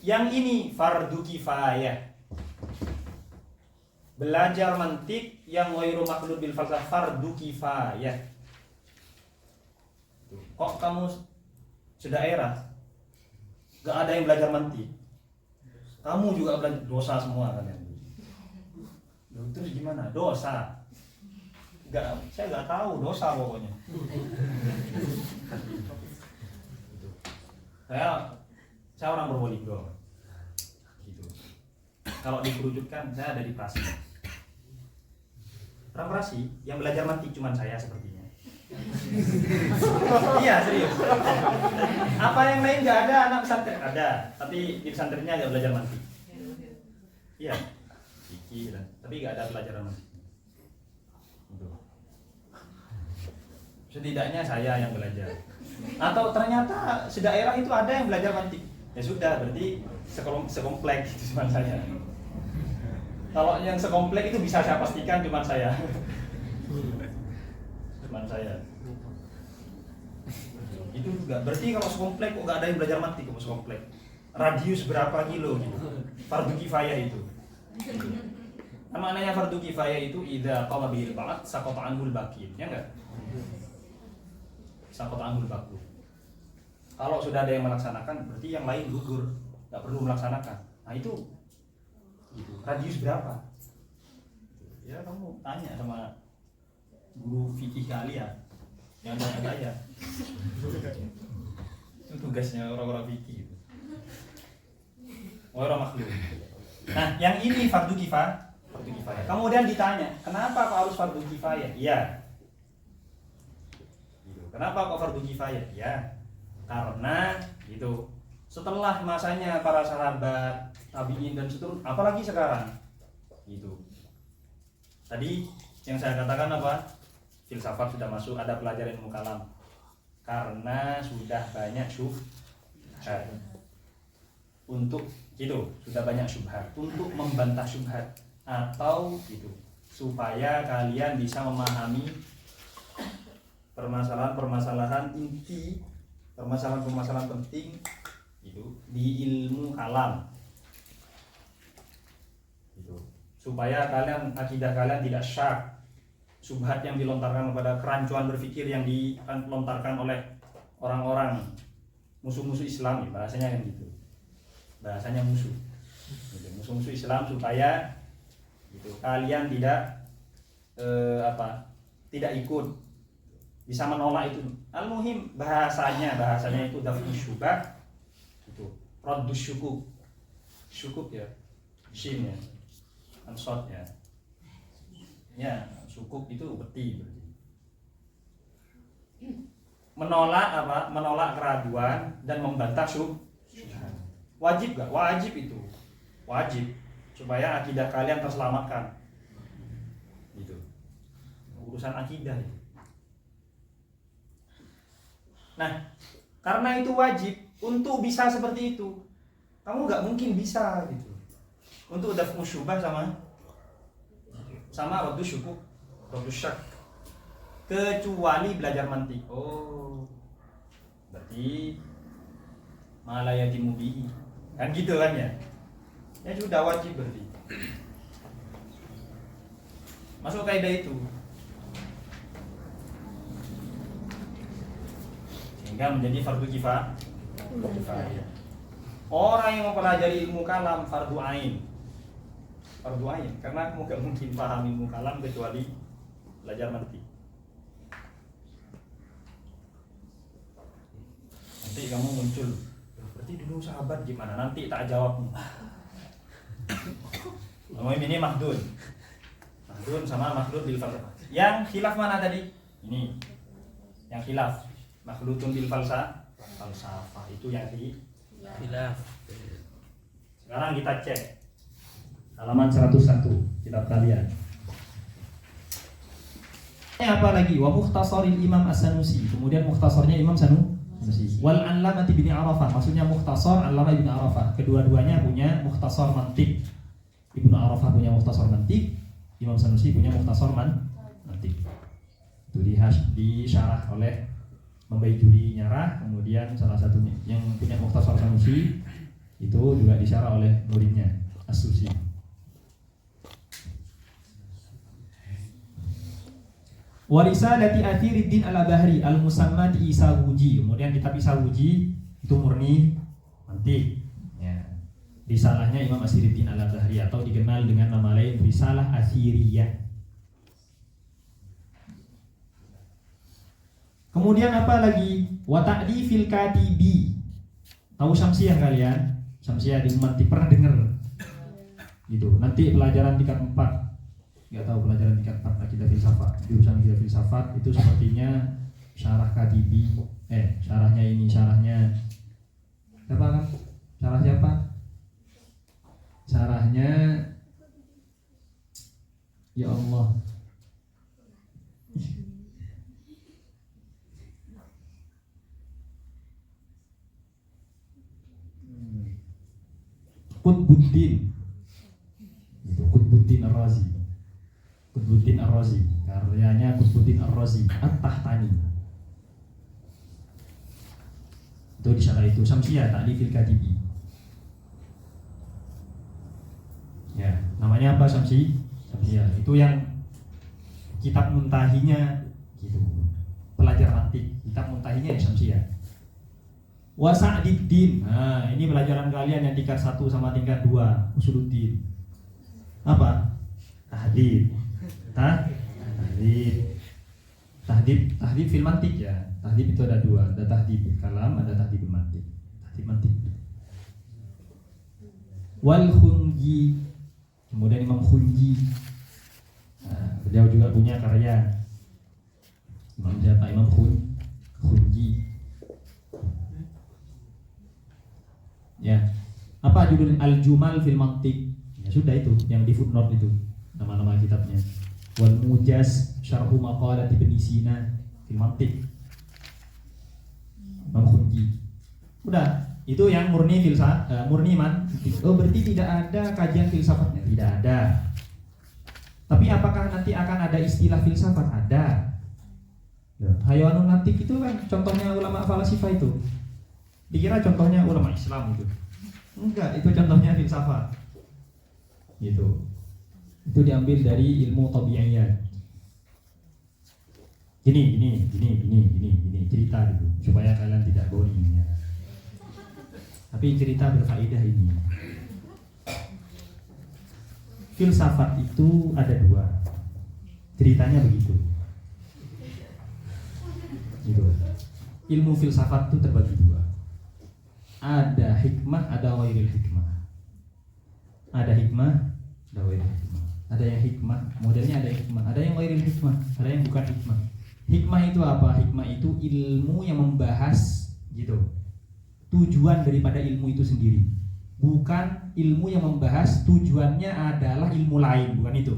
Yang ini fardu kifayah. Belajar mantik yang ghairu makhlud bil falsafah fardu kifayah. Kok kamu sedaerah gak ada yang belajar mantik? Kamu juga belajar dosa semua kalian. Terus gimana? Dosa? Saya nggak tahu dosa pokoknya. Saya orang Probolinggo. Gitu. Kalau dikerucutkan, saya ada di Prasi. Orang Prasi yang belajar mantik cuma saya sepertinya. Iya serius. Apa yang lain nggak ada? Anak pesantren ada, tapi di pesantrennya nggak belajar mantik. Iya. Tapi nggak ada pelajaran mantik. Setidaknya saya yang belajar. Atau ternyata sedaerah itu ada yang belajar mantik. Ya sudah, berarti sekomplek itu cuma saya. Kalau yang sekomplek itu bisa saya pastikan cuma saya. Cuma saya. Itu juga. Berarti kalau sekomplek kok nggak ada yang belajar mantik kalau sekomplek. Radius berapa kilo gitu. Fardu kifayah itu. Maknanya fardu kifayah itu idza qama bil ba'd saqata anhul baqin, ya enggak? Saqata anhul baqin. Kalau sudah ada yang melaksanakan, berarti yang lain gugur, enggak perlu melaksanakan. Nah, itu Gitu. Radius berapa? Ya kamu tanya sama guru fikih kalian yang ada saya. Itu tugasnya orang-orang fikih itu. Orang makhluk. Nah, yang ini fardu kifayah. Kemudian ditanya, kenapa kok harus fardu kifayah? Iya. Gitu. Kenapa kok fardu kifayah? Ya, karena itu setelah masanya para sahabat, tabi'in dan seterusnya, apalagi sekarang. Gitu. Tadi yang saya katakan apa? Filsafat sudah masuk, ada pelajaran ilmu kalam. Karena sudah banyak syubhat. Untuk itu sudah banyak syubhat, untuk membantah syubhat atau itu supaya kalian bisa memahami permasalahan-permasalahan inti, permasalahan-permasalahan penting itu di ilmu kalam. Itu supaya kalian akidah kalian tidak syak, syubhat yang dilontarkan kepada kerancuan berpikir yang dilontarkan oleh orang-orang musuh-musuh Islam, bahasanya kan gitu. Bahasanya musuh, gitu. Musuh-musuh Islam supaya gitu, kalian tidak tidak ikut, bisa menolak itu. Al-muhim bahasanya itu daf'u syubhat, itu raddus syukuk ya, shin ya, ansot ya. Ya, syukuk itu beti berarti. Menolak keraguan dan membantah syubhat. Wajib gak? Wajib itu. Wajib supaya akidah kalian terselamatkan. Gitu. Urusan akidah itu. Nah, karena itu wajib, untuk bisa seperti itu, kamu nggak mungkin bisa gitu. Untuk daf'u syubhat sama raddu syukuk, raddu syak, kecuali belajar mantik. Oh, berarti malaya dimubihi, kan gitu kan ya? Ya sudah wajib berarti. Masuk kaidah itu. Sehingga menjadi fardu kifayah. Orang yang mempelajari ilmu kalam fardu ain. Fardu ain karena kamu gak mungkin paham ilmu kalam kecuali belajar mantik. Nanti kamu muncul, berarti dulu sahabat gimana? Nanti tak jawabmu. Ini mahdud sama mahdud bil falsafah. Yang khilaf mana tadi? Ini yang khilaf. Makhlutun bil falsafah itu yang khilaf. Sekarang kita cek halaman 101 kitab kalian. Ini apa lagi? Wa mukhtasaril Imam As-Sanusi. Kemudian mukhtasarnya Imam Sanusi. Wal Allamati bin Arafah. Maksudnya mukhtasar Allamah bin Arafah. Kedua-duanya punya mukhtasar mantik. Ibnu Arafah punya mukhtasar mantik, Imam Sanusi punya mukhtasar mantik. Itu disyarah oleh Membaijuri nyarah, kemudian salah satu yang punya mukhtasar Sanusi itu juga disyarah oleh muridnya As-Susi. Warisalati Athiruddin Al-Bahri Al-Musamma di Isawuji. Kemudian kitab Isawuji itu murni mantik. Ya. Risalahnya Imam Athiruddin Al-Bahri atau dikenal dengan nama lain Risalah Athiriyah. Kemudian apa lagi? Wa ta'difil katibi. Tahu Syamsiyah kalian? Syamsiyah di mantik pernah dengar? Gitu. Nanti pelajaran tingkat 4. Enggak tahu pelajaran tingkat 4 akidah filsafat. Jurusan akidah filsafat itu sepertinya syarah katibi. Syarahnya ini, syarahnya siapa kan? Syarah siapa? Syarahnya ya Allah. Qutbuddin. Itu Qutbuddin Ar-Razi. Qutbuddin Ar-Razi. Karyanya Qutbuddin Ar-Razi At-Tahtani. Itu di syarah itu Syamsiyah Ta'difil Katibi. Ya, namanya apa Syamsiyah? Itu yang kitab muntahinya gitu. Pelajar mantik, kitab muntahinya ya Syamsiyah. Wa Sa'diddin. Nah, ini pelajaran kalian yang tingkat 1 sama tingkat 2, Usuluddin. Apa? Tahdid. Tahdid fil mantik ya. Tahdid itu ada dua, ada tahdid kalam, ada tahdid mantik. Tahdid mantik. Wal Khunji, kemudian Imam Khunji. Nah, beliau juga punya karya. Imam siapa? Imam Khunji. Ya. Apa judul Al-Jumal fil Mantiq? Ya sudah itu, yang di footnote itu nama-nama kitabnya. Wal Mujaz Syarhu Maqalat Ibn Sina fil Mantiq. Imam Khunji. Udah, itu yang murni murni mantiq. Oh, berarti tidak ada kajian filsafatnya? Tidak ada. Tapi apakah nanti akan ada istilah filsafat? Ada. Hayawanun natik itu kan contohnya ulama falasifah itu. Dikira contohnya ulama Islam itu. Enggak, itu contohnya filsafat. Gitu. Itu diambil dari ilmu tabi'iyat. Gini cerita gitu supaya kalian tidak boring ya. Tapi cerita berfaedah ini. Filsafat itu ada dua. Ceritanya begitu. Gitu. Ilmu filsafat itu terbagi dua. Ada hikmah, ada ghairil hikmah. Ada hikmah, ada ghairil hikmah. Ada yang hikmah, modelnya ada hikmah. Ada yang ghairil hikmah, ada yang bukan hikmah. Hikmah itu apa? Hikmah itu ilmu yang membahas gitu tujuan daripada ilmu itu sendiri. Bukan ilmu yang membahas tujuannya adalah ilmu lain, bukan itu.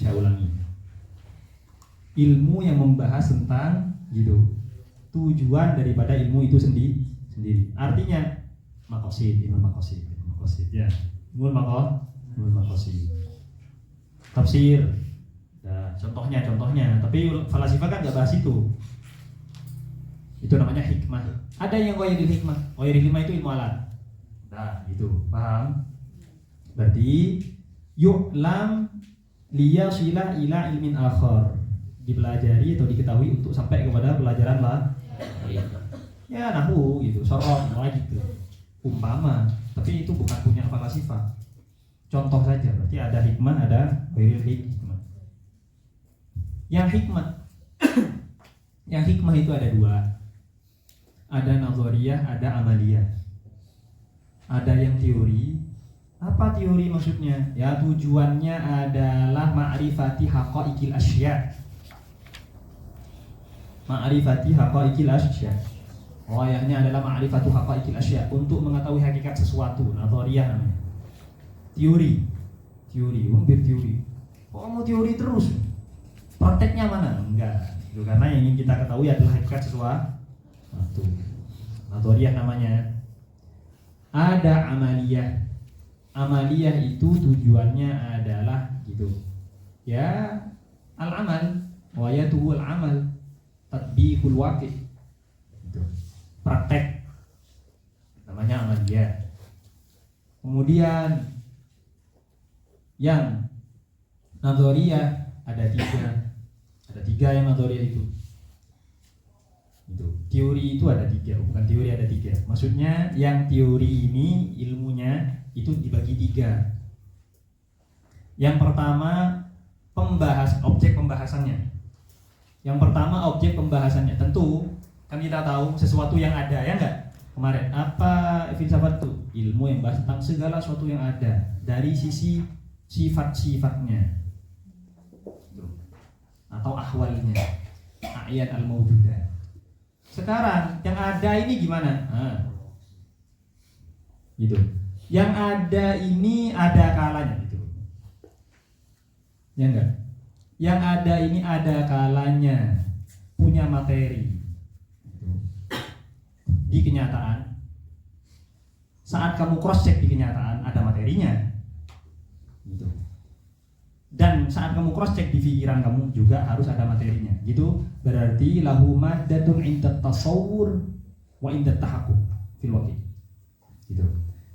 Saya ulangi. Ilmu yang membahas tentang gitu tujuan daripada ilmu itu sendiri. Artinya maqasid ya. Ilmu maqasid. Tafsir. Nah, contohnya. Tapi falasifah kan nggak bahas itu. Itu namanya hikmah. Ada yang ghairil hikmah. Ghairil hikmah itu ilmu alat. Nah, gitu. Paham? Berarti yu'lam liyasila ila ilmin akhar. Dipelajari atau diketahui untuk sampai kepada pelajaran lah. Ya nahwu gitu, sorof gitu. Umpama, tapi itu bukan punya falasifah. Contoh saja, berarti ada hikmah, ada ghairil hikmah. Yang hikmah itu ada dua. Ada nazariyah, ada amaliyah. Ada yang teori. Apa teori maksudnya? Ya tujuannya adalah ma'rifati haqaiqil asya'. Ma'rifati haqaiqil asya'. Ayahnya adalah ma'rifatu haqaiqil asya', untuk mengetahui hakikat sesuatu. Nazariyah namanya. Teori. Hampir teori. Kok mau teori terus? Prakteknya mana? Enggak. Itu karena yang ingin kita ketahui adalah hakikat sesuatu. Nazariyah namanya. Ada amaliyah. Amaliyah itu tujuannya adalah gitu. Ya, al-amal wa yatuhu al-amal tatbiqul waqi'. Gitu. Praktek. Namanya amaliyah. Kemudian yang nazariyah ada tiga yang nazariyah itu. Teori itu ada tiga, bukan teori ada tiga. Maksudnya yang teori ini ilmunya itu dibagi tiga. Yang pertama objek pembahasannya. Yang pertama objek pembahasannya. Tentu kan kita tahu sesuatu yang ada, ya enggak? Kemarin apa filsafat itu? Ilmu yang bahas tentang segala sesuatu yang ada dari sisi sifat-sifatnya atau ahwalnya, a'yan al-mawjudah. Sekarang yang ada ini gimana? Gitu. Yang ada ini ada kalanya gitu. Ya enggak? Yang ada ini ada kalanya, punya materi. Gitu. Di kenyataan. Saat kamu cross check di kenyataan ada materinya. Gitu. Dan saat kamu cross check di pikiran kamu juga harus ada materinya. Gitu. Berarti lahu maddatun 'inda tasawwur wa 'inda tahaqquq fil waqi'. Gitu.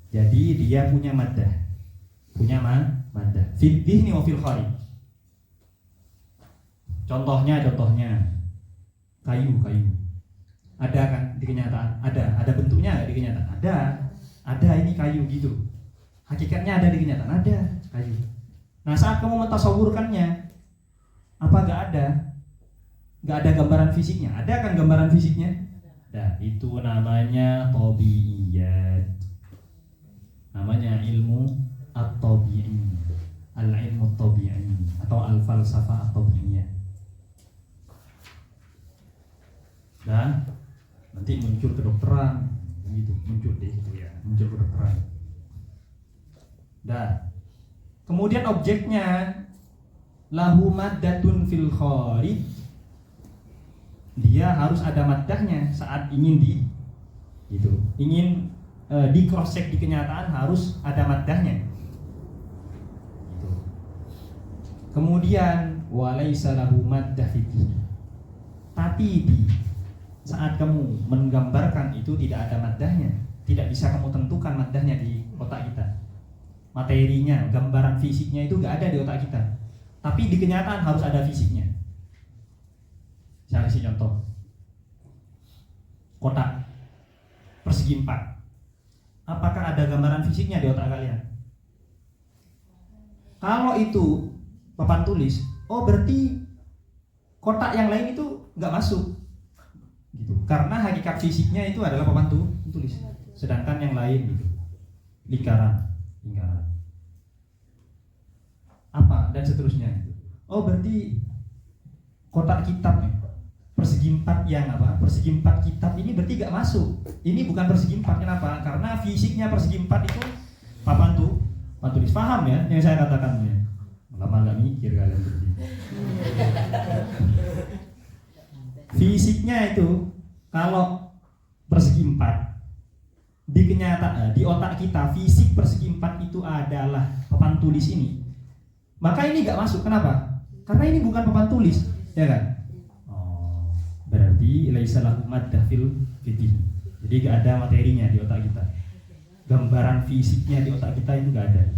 Jadi dia punya maddah. Punya maddah fil dhihni wa fil kharij. Contohnya kayu. Ada kan di kenyataan? Ada bentuknya enggak di kenyataan? Ada ini kayu gitu. Hakikatnya ada di kenyataan, ada kayu. Nah saat kamu mentasawurkannya, apa nggak ada? Nggak ada gambaran fisiknya. Ada kan gambaran fisiknya? Nah itu namanya tabiiyat. Namanya ilmu at-tabi'i, al-ilmu at-tabi'i atau al-falsafah at-tabi'iyah. Dan nanti muncul kedokteran, gitu, muncul deh itu ya, muncul kedokteran. Dan kemudian objeknya lahu maddatun fil kharij, dia harus ada maddahnya saat ingin gitu, ingin di cross check di kenyataan harus ada maddahnya. Gitu. Kemudian walaisa lahu maddah fihi, tapi di saat kamu menggambarkan itu tidak ada maddahnya, tidak bisa kamu tentukan maddahnya di otak kita. Materinya, gambaran fisiknya itu nggak ada di otak kita, tapi di kenyataan harus ada fisiknya. Saya kasih contoh, kotak persegi 4. Apakah ada gambaran fisiknya di otak kalian? Kalau itu papan tulis, oh berarti kotak yang lain itu nggak masuk, gitu. Karena hakikat fisiknya itu adalah papan tulis, sedangkan yang lain gitu, lingkaran, apa dan seterusnya. Oh berarti kotak kitab persegi 4 yang apa? Persegi 4 kitab ini berarti gak masuk. Ini bukan persegi 4. Kenapa? Karena fisiknya persegi 4 itu papan tulis. Paham ya yang saya katakan ya? Lama gak mikir kalian berarti. Fisiknya itu kalau persegi 4 di kenyataan, di otak kita fisik persegi 4 itu adalah papan tulis ini. Maka ini gak masuk. Kenapa? Karena ini bukan papan tulis, ya kan? Berarti laisa lahu maddah fil fiqh. Jadi gak ada materinya di otak kita. Gambaran fisiknya di otak kita itu gak ada.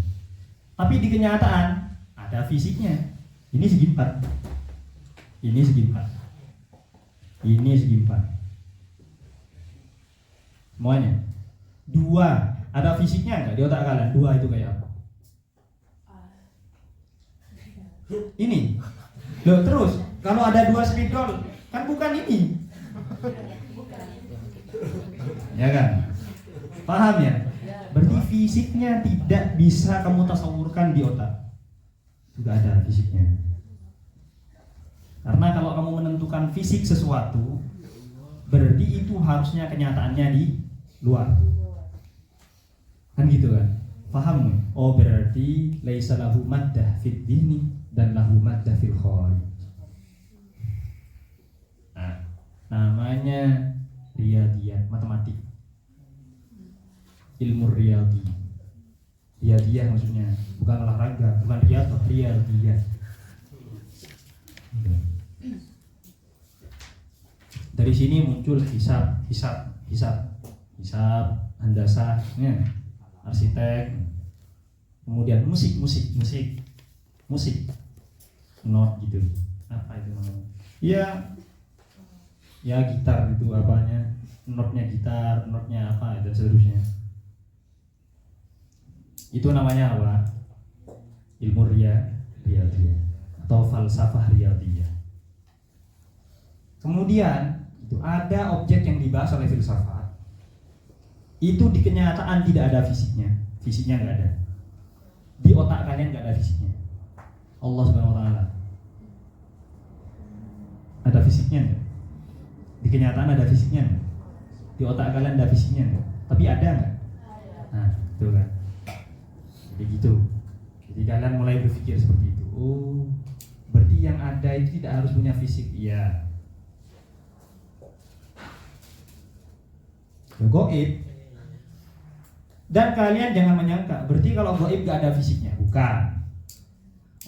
Tapi di kenyataan ada fisiknya. Ini segi 4. Ini segi 4. Ini segi 4. Semuanya. 2. Ada fisiknya enggak di otak kalian? 2 itu kayak apa? Ini. Loh terus kalau ada 2 spidol kan bukan ini, ya kan? Paham ya? Berarti fisiknya tidak bisa kamu tasawurkan di otak. Sudah ada fisiknya. Karena kalau kamu menentukan fisik sesuatu, berarti itu harusnya kenyataannya di luar. Kan gitu kan? Paham? Oh berarti laisa lahu maddah fid dihni dan lahu maddah fil kharij. Namanya riyadiyat, matematik, ilmu riyadiyah maksudnya, bukan olahraga, bukan riyadiyah. Dari sini muncul hisab, handasah, arsitek, kemudian musik, not gitu, apa itu namanya? Ya gitar itu apanya, notnya gitar, notnya apa dan seterusnya. Itu namanya apa? Ilmu riyadiyah atau falsafah riyadiyah. Kemudian itu ada objek yang dibahas oleh filsafat. Itu di kenyataan tidak ada fisiknya nggak ada. Di otak kalian nggak ada fisiknya. Allah Subhanahu Wa Taala ada fisiknya nggak? Di kenyataan ada fisiknya nggak? Di otak kalian ada fisiknya nggak? Tapi ada nggak? Nah, itu kan. Jadi gitu. Jadi kalian mulai berpikir seperti itu. Oh, berarti yang ada itu tidak harus punya fisik. Iya. Gaib. Dan kalian jangan menyangka berarti kalau gaib gak ada fisiknya. Bukan.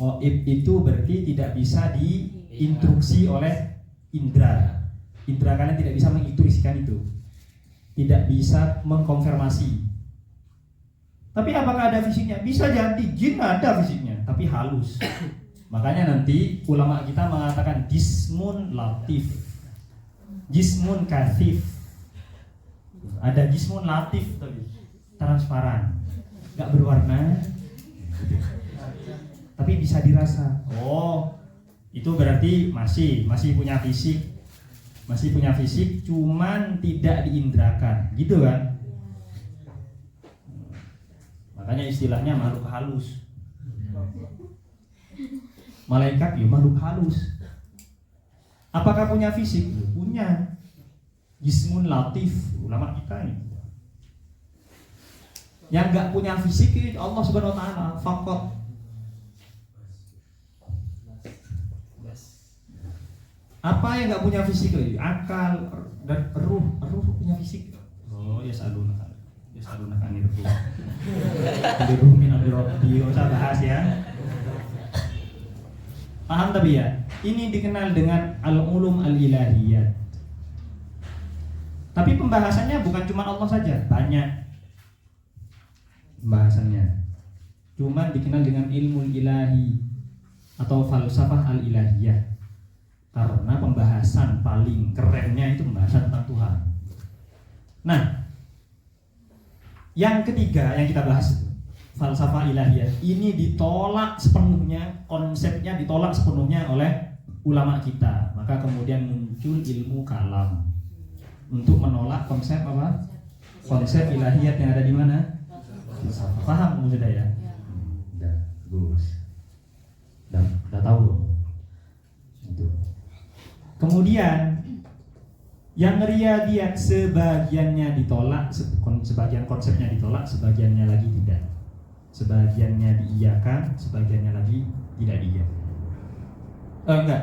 Gaib itu berarti tidak bisa diinstruksi oleh indra. Indra kalian tidak bisa menginstruksikan itu, tidak bisa mengkonfirmasi. Tapi apakah ada fisiknya? Bisa jadi jin ada fisiknya, tapi halus. Makanya nanti ulama kita mengatakan jismun latif, jismun kasif. Ada jismun latif tadi, transparan. nggak berwarna, tapi bisa dirasa. Oh, itu berarti masih punya fisik, cuman tidak diindrakan, gitu kan? Makanya istilahnya makhluk halus. Malaikat ya makhluk halus. Apakah punya fisik? Punya. Jismun latif, ulama kita ini. Yang nggak punya fisik Allah Subhanahu Wa Taala, faqat. Apa yang nggak punya fisik? Akal dan ruh punya fisik. Oh ya salunaka anir ruh. Jadi ruh min amri rabbi, usah bahas ya. Paham tapi ya? Ini dikenal dengan al-ulum al-ilahiyat. Tapi pembahasannya bukan cuma Allah saja, banyak pembahasannya. Cuman dikenal dengan ilmu ilahi atau falsafah al-ilahiyah. Karena pembahasan paling kerennya itu pembahasan tentang Tuhan. Nah, yang ketiga yang kita bahas falsafah ilahiyah ini ditolak sepenuhnya, konsepnya ditolak sepenuhnya oleh ulama kita. Maka kemudian muncul ilmu kalam untuk menolak konsep apa? Konsep ilahiyat yang ada di mana? Paham sudah ya? Udah, bagus. Udah tahu. Itu. Kemudian yang riyadiyat sebagiannya ditolak, sebagian konsepnya ditolak, sebagiannya lagi tidak. Sebagiannya diiyakan, sebagiannya lagi tidak diiyakan. Enggak.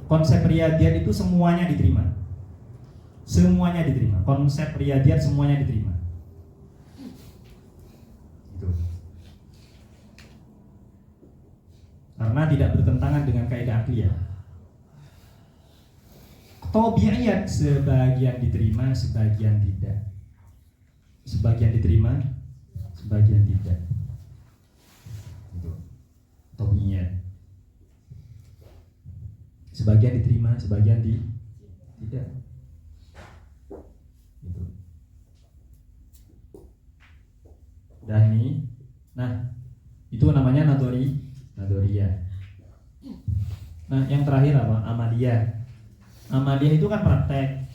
Konsep riyadiyat itu semuanya diterima. Semuanya diterima. Konsep riyadiyat semuanya diterima. Itu. Karena tidak bertentangan dengan kaidah akliyah. Tabi'iyat sebagian diterima, sebagian tidak. Sebagian diterima, sebagian tidak. Itu. Tabi'iyat. Sebagian diterima, sebagian tidak. Itu. Dan ini, nah itu namanya nadoriyah. Nah yang terakhir apa? Amaliyah. Amaliyah itu kan praktek.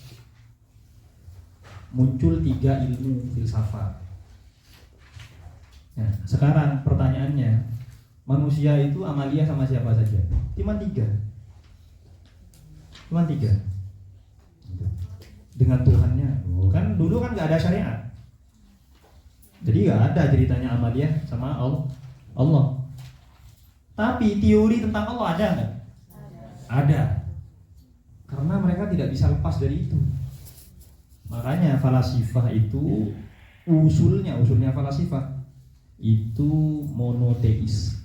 Muncul 3 ilmu filsafat. Nah, sekarang pertanyaannya, manusia itu amaliyah sama siapa saja? Cuma 3. Dengan Tuhannya. Kan dulu kan nggak ada syariat. Jadi nggak ada ceritanya amaliyah sama Allah. Tapi teori tentang Allah ada nggak? Ada. Karena mereka tidak bisa lepas dari itu. Makanya falasifah itu usulnya falasifah itu monoteis,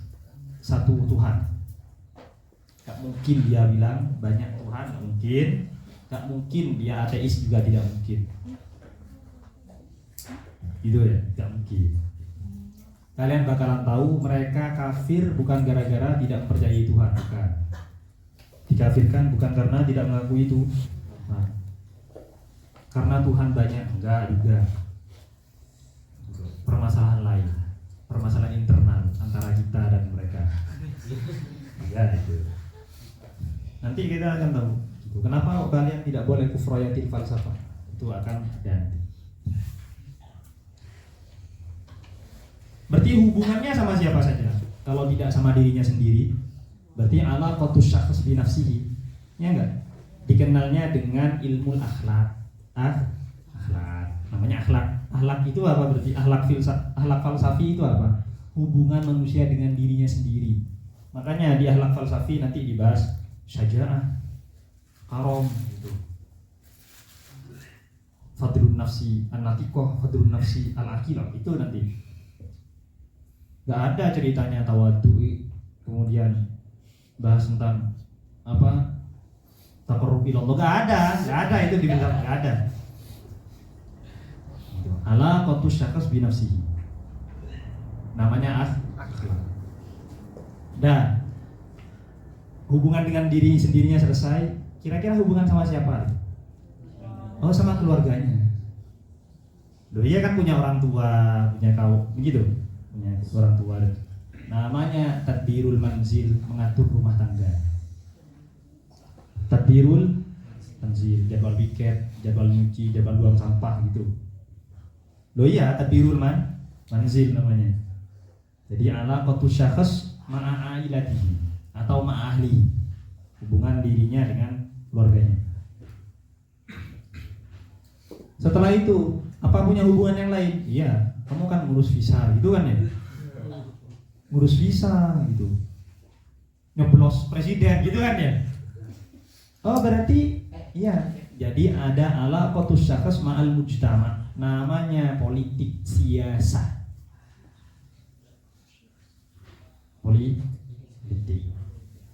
satu Tuhan. Gak mungkin dia bilang banyak Tuhan, gak mungkin. Gak mungkin dia ateis juga tidak mungkin. Gitu ya, gak mungkin. Kalian bakalan tahu mereka kafir bukan gara-gara tidak mempercayai Tuhan, bukan. Dikafirkan bukan karena tidak mengakui itu. Nah, karena Tuhan banyak, enggak juga. Permasalahan lain, permasalahan internal antara kita dan mereka. Ya itu. Nanti kita akan tahu kenapa kalian tidak boleh kufrayatil falsafah. Itu akan ada nanti. Berarti hubungannya sama siapa saja? Kalau tidak sama dirinya sendiri, berarti alaqatus syakhs bi nafsihi. Ya enggak? Dikenalnya dengan ilmu akhlak. Akhlak. Namanya akhlak. Akhlak itu apa berarti? Akhlak falsafi itu apa? Hubungan manusia dengan dirinya sendiri. Makanya di akhlak falsafi nanti dibahas syaja'ah, karom gitu. Fadlun nafsi an-natiqah, fadlun nafsi al-aqilah, itu nanti. Gak ada ceritanya tawadhu, kemudian bahas tentang apa? Taqarrub ilallah, gak ada itu di dalam, gak ada. Ala qatus syakhs bi nafsihi. Namanya akhlak. Dan hubungan dengan diri sendirinya selesai, kira-kira hubungan sama siapa? Oh, sama keluarganya. Loh iya kan punya orang tua, punya kaum, begitu. punya orang tua. Namanya tadbirul manzil, mengatur rumah tangga. Tadbirul manzil, jadwal piket, jadwal nyuci, jadwal buang sampah gitu. Loh iya, tadbirul manzil namanya. Jadi alaqatu syakhs ma'a ailatihi atau ma'ahli, hubungan dirinya dengan keluarganya. Setelah itu, apa punya hubungan yang lain? Iya, kamu kan ngurus visa gitu kan ya? Ngurus visa gitu, nyoblos presiden gitu kan ya? Oh berarti iya. Jadi ada alaqatus syakhs ma'al mujtama, namanya politik siasa. Politik.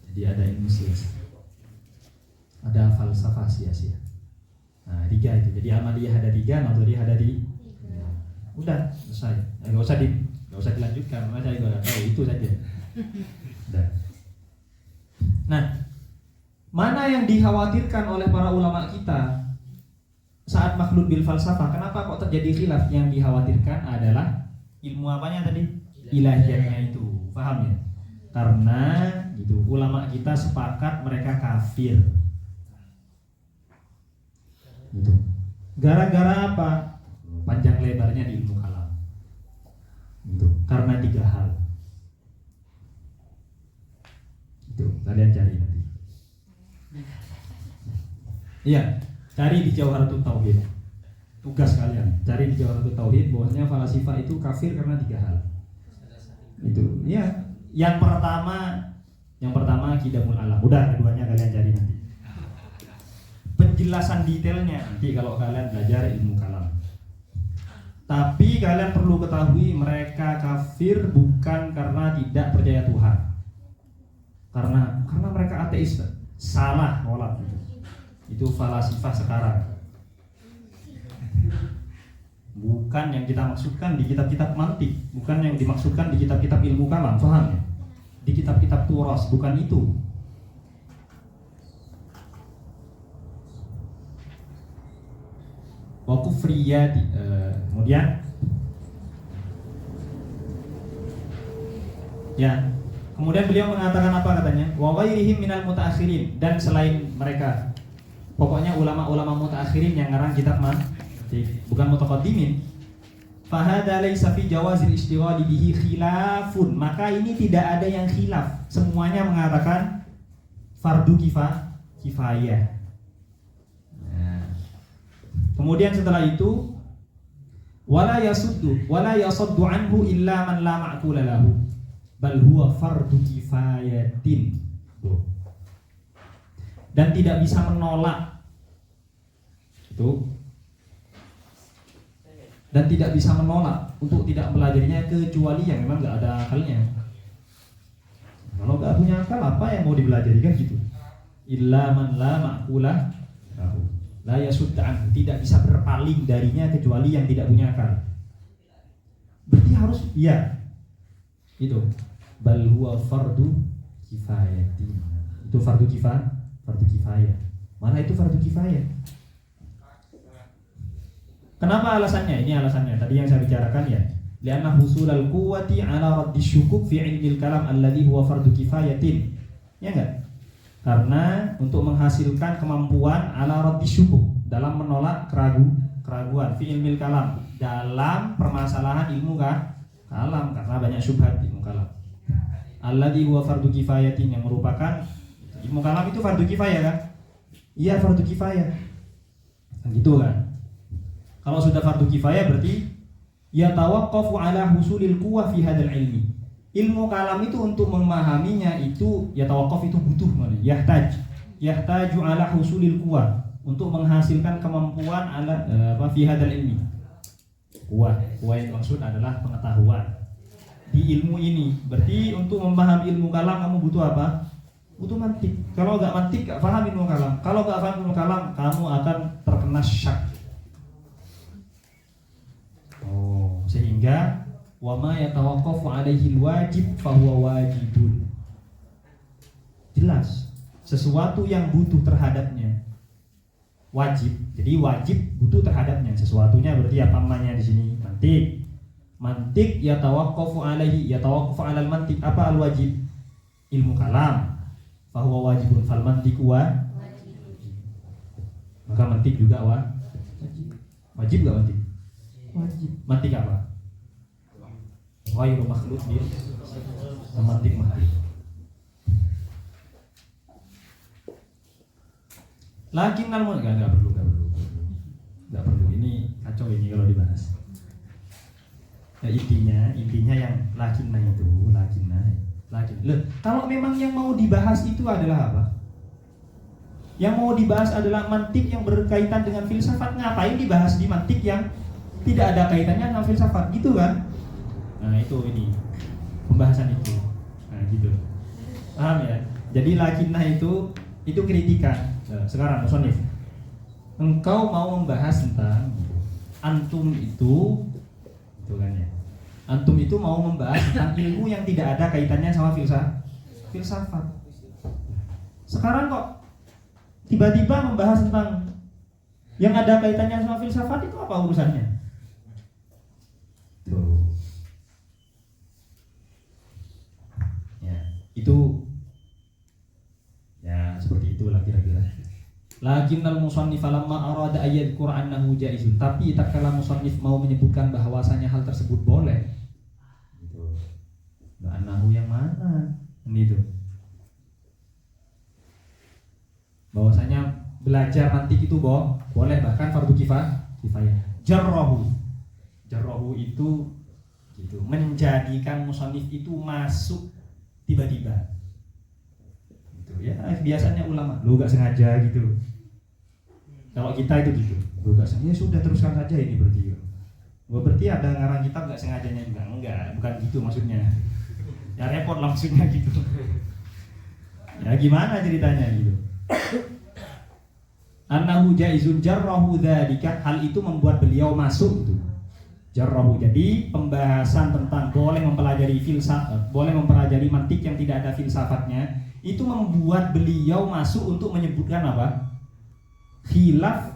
Jadi ada ilmu siasa, ada falsafah siasa. Nah, 3 itu. Jadi amaliyah ada 3, nazariyah ada di. Udah selesai. Nggak usah dilanjutkan. Karena saya juga tahu itu saja. Udah. Nah, mana yang dikhawatirkan oleh para ulama kita saat makhlud bil falsafah? Kenapa kok terjadi khilaf? Yang dikhawatirkan adalah ilmu apanya tadi? Ilahiyatnya itu. Paham ya? Karena gitu, ulama kita sepakat mereka kafir. Gitu. Gara-gara apa? Panjang lebarnya di ilmu kalam. Gitu. Karena 3 hal. Itu kalian cari nanti. Iya, cari di Jawharatut Tauhid. Tugas kalian, cari di Jawharatut Tauhid bahwasanya falasifah itu kafir karena 3 hal. Itu, ya. Yang pertama Qidamul Alam. Udah, keduanya kalian cari nanti. Penjelasan detailnya nanti kalau kalian belajar ilmu kalam. Tapi kalian perlu ketahui mereka kafir bukan karena tidak percaya Tuhan. Karena mereka ateis. Salah nolak itu. Itu falasifah sekarang. Bukan yang kita maksudkan di kitab-kitab mantik, bukan yang dimaksudkan di kitab-kitab ilmu kalam, paham ya? Di kitab-kitab turas, bukan itu. Wa kufriyati, kemudian ya, kemudian beliau mengatakan apa katanya? Wa ghairihim minal mutaakhirin, dan selain mereka. Pokoknya ulama-ulama mutaakhirin yang ngarang kitab bukan mutaqaddimin. Fahada laisa fi jawazil ishtighali bihi khilafun. Maka ini tidak ada yang khilaf. Semuanya mengatakan fardu kifayah. Nah. Kemudian setelah itu wala yasuddu anhu illa man la ma'qula lahu. Bal huwa fardu kifayatin. Dan tidak bisa menolak itu, dan tidak bisa menolak untuk tidak pelajarinya kecuali yang memang nggak ada akalnya. Kalau nggak punya akal, apa yang mau dipelajari kan gitu. Illa man la ma'qulah lahu, la yasuddan, tidak bisa berpaling darinya kecuali yang tidak punya akal. Berarti harus iya itu. Bal huwa fardu kifayatin. Itu fardu kifayah. Mana itu fardu kifayah? Kenapa alasannya? Ini alasannya tadi yang saya bicarakan ya. Lianna husulal quwwati ala raddi syukuk fi ilmil kalam alladhi huwa fardu kifayatin. Ya enggak? Karena untuk menghasilkan kemampuan ala raddi syukuk, dalam menolak keraguan fi ilmil kalam, dalam permasalahan ilmu kalam, karena banyak syubhat ilmu kalam. Alladhi huwa fardu kifayatin, yang merupakan ilmu kalam itu fardu kifayah kan? Iya, fardu kifayah. Gitu kan? Kalau sudah fardu kifayah berarti yatawaqqafu ala husulil quwwah fi hadzal ilmi. Ilmu kalam itu untuk memahaminya itu yatawaqqaf itu butuh namanya. Yahtaju ala husulil quwwah, untuk menghasilkan kemampuan ala fi hadzal ilmi. Quwwah yang maksud adalah pengetahuan di ilmu ini. Berarti untuk memahami ilmu kalam kamu butuh apa? Butuh mantik. Kalau enggak mantik, enggak paham ilmu kalam. Kalau enggak paham ilmu kalam, kamu akan terkena syak. Sehingga wa ma yatawaqqafu alaihi alwajib fa huwa wajibun. Jelas, sesuatu yang butuh terhadapnya wajib. Jadi wajib butuh terhadapnya. Sesuatunya berarti apa namanya di sini? Mantik. Mantik yatawaqqafu alaihi, yatawaqqafu alal mantik. Apa al-wajib? Ilmu kalam. Fahuwa wajibun fal mantiku wajib. Maka mantik juga wajib. Wajib gak mantik? Wajib. Mantik apa? Ghairu makhluk bil mantik mantik. Lakin namun enggak perlu. Ini kacau ini kalau dibahas. Ya, intinya yang lakinna itu, lakin. Loh, kalau memang yang mau dibahas itu adalah apa? Yang mau dibahas adalah mantik yang berkaitan dengan filsafat, ngapain dibahas di mantik yang tidak ada kaitannya dengan filsafat, gitu kan? Nah, ini pembahasan itu. Nah, gitu. Paham ya? Jadi lakinna itu kritikan. Nah, sekarang musonif, engkau mau membahas tentang antum itu kan ya. Antum itu mau membahas tentang ilmu yang tidak ada kaitannya sama filsafat. Sekarang kok tiba-tiba membahas tentang yang ada kaitannya sama filsafat, itu apa urusannya? Tuh. Ya, itu ya seperti itulah kira-kira. Lakinnal musannif lamma arada ayat Qur'anahu jaizun, tapi tatkala musannif mau menyebutkan bahwasanya hal tersebut boleh. Gitu. Anahu yang mana? Gitu. Bahwasanya belajar mantik itu boleh, bahkan fardu kifayah. Jarrahu itu gitu, menjadikan musannif itu masuk tiba-tiba. Gitu ya, biasanya ulama lu gak sengaja gitu. Kalau kita itu gitu, lu gak sengaja, ya sudah teruskan saja ini berarti. Berarti ada ngarang kitab gak sengajanya juga. Enggak, bukan gitu maksudnya. Ya repot lah maksudnya gitu. Ya gimana ceritanya gitu. Annahu jaizun jarrahu dzalika, hal itu membuat beliau masuk gitu. Jarrahu, jadi pembahasan tentang boleh mempelajari filsafat, boleh mempelajari mantik yang tidak ada filsafatnya, itu membuat beliau masuk untuk menyebutkan apa? Khilaf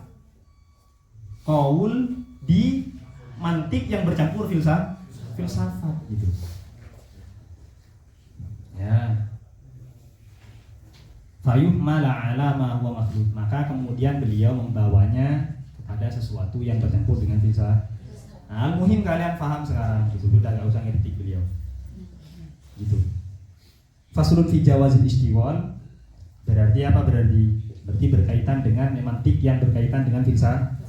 qaul di mantik yang bercampur filsafat gitu. Ya. Fayuhmala ala ma huwa makhluk, maka kemudian beliau membawanya kepada sesuatu yang bercampur dengan filsafat. Nah, al-muhim kalian paham sekarang gitu, udah gak usah ngeritik beliau. Gitu. Faslun fi jawazil istiwal, berarti apa? Berarti berkaitan dengan mantik yang berkaitan dengan filsafat.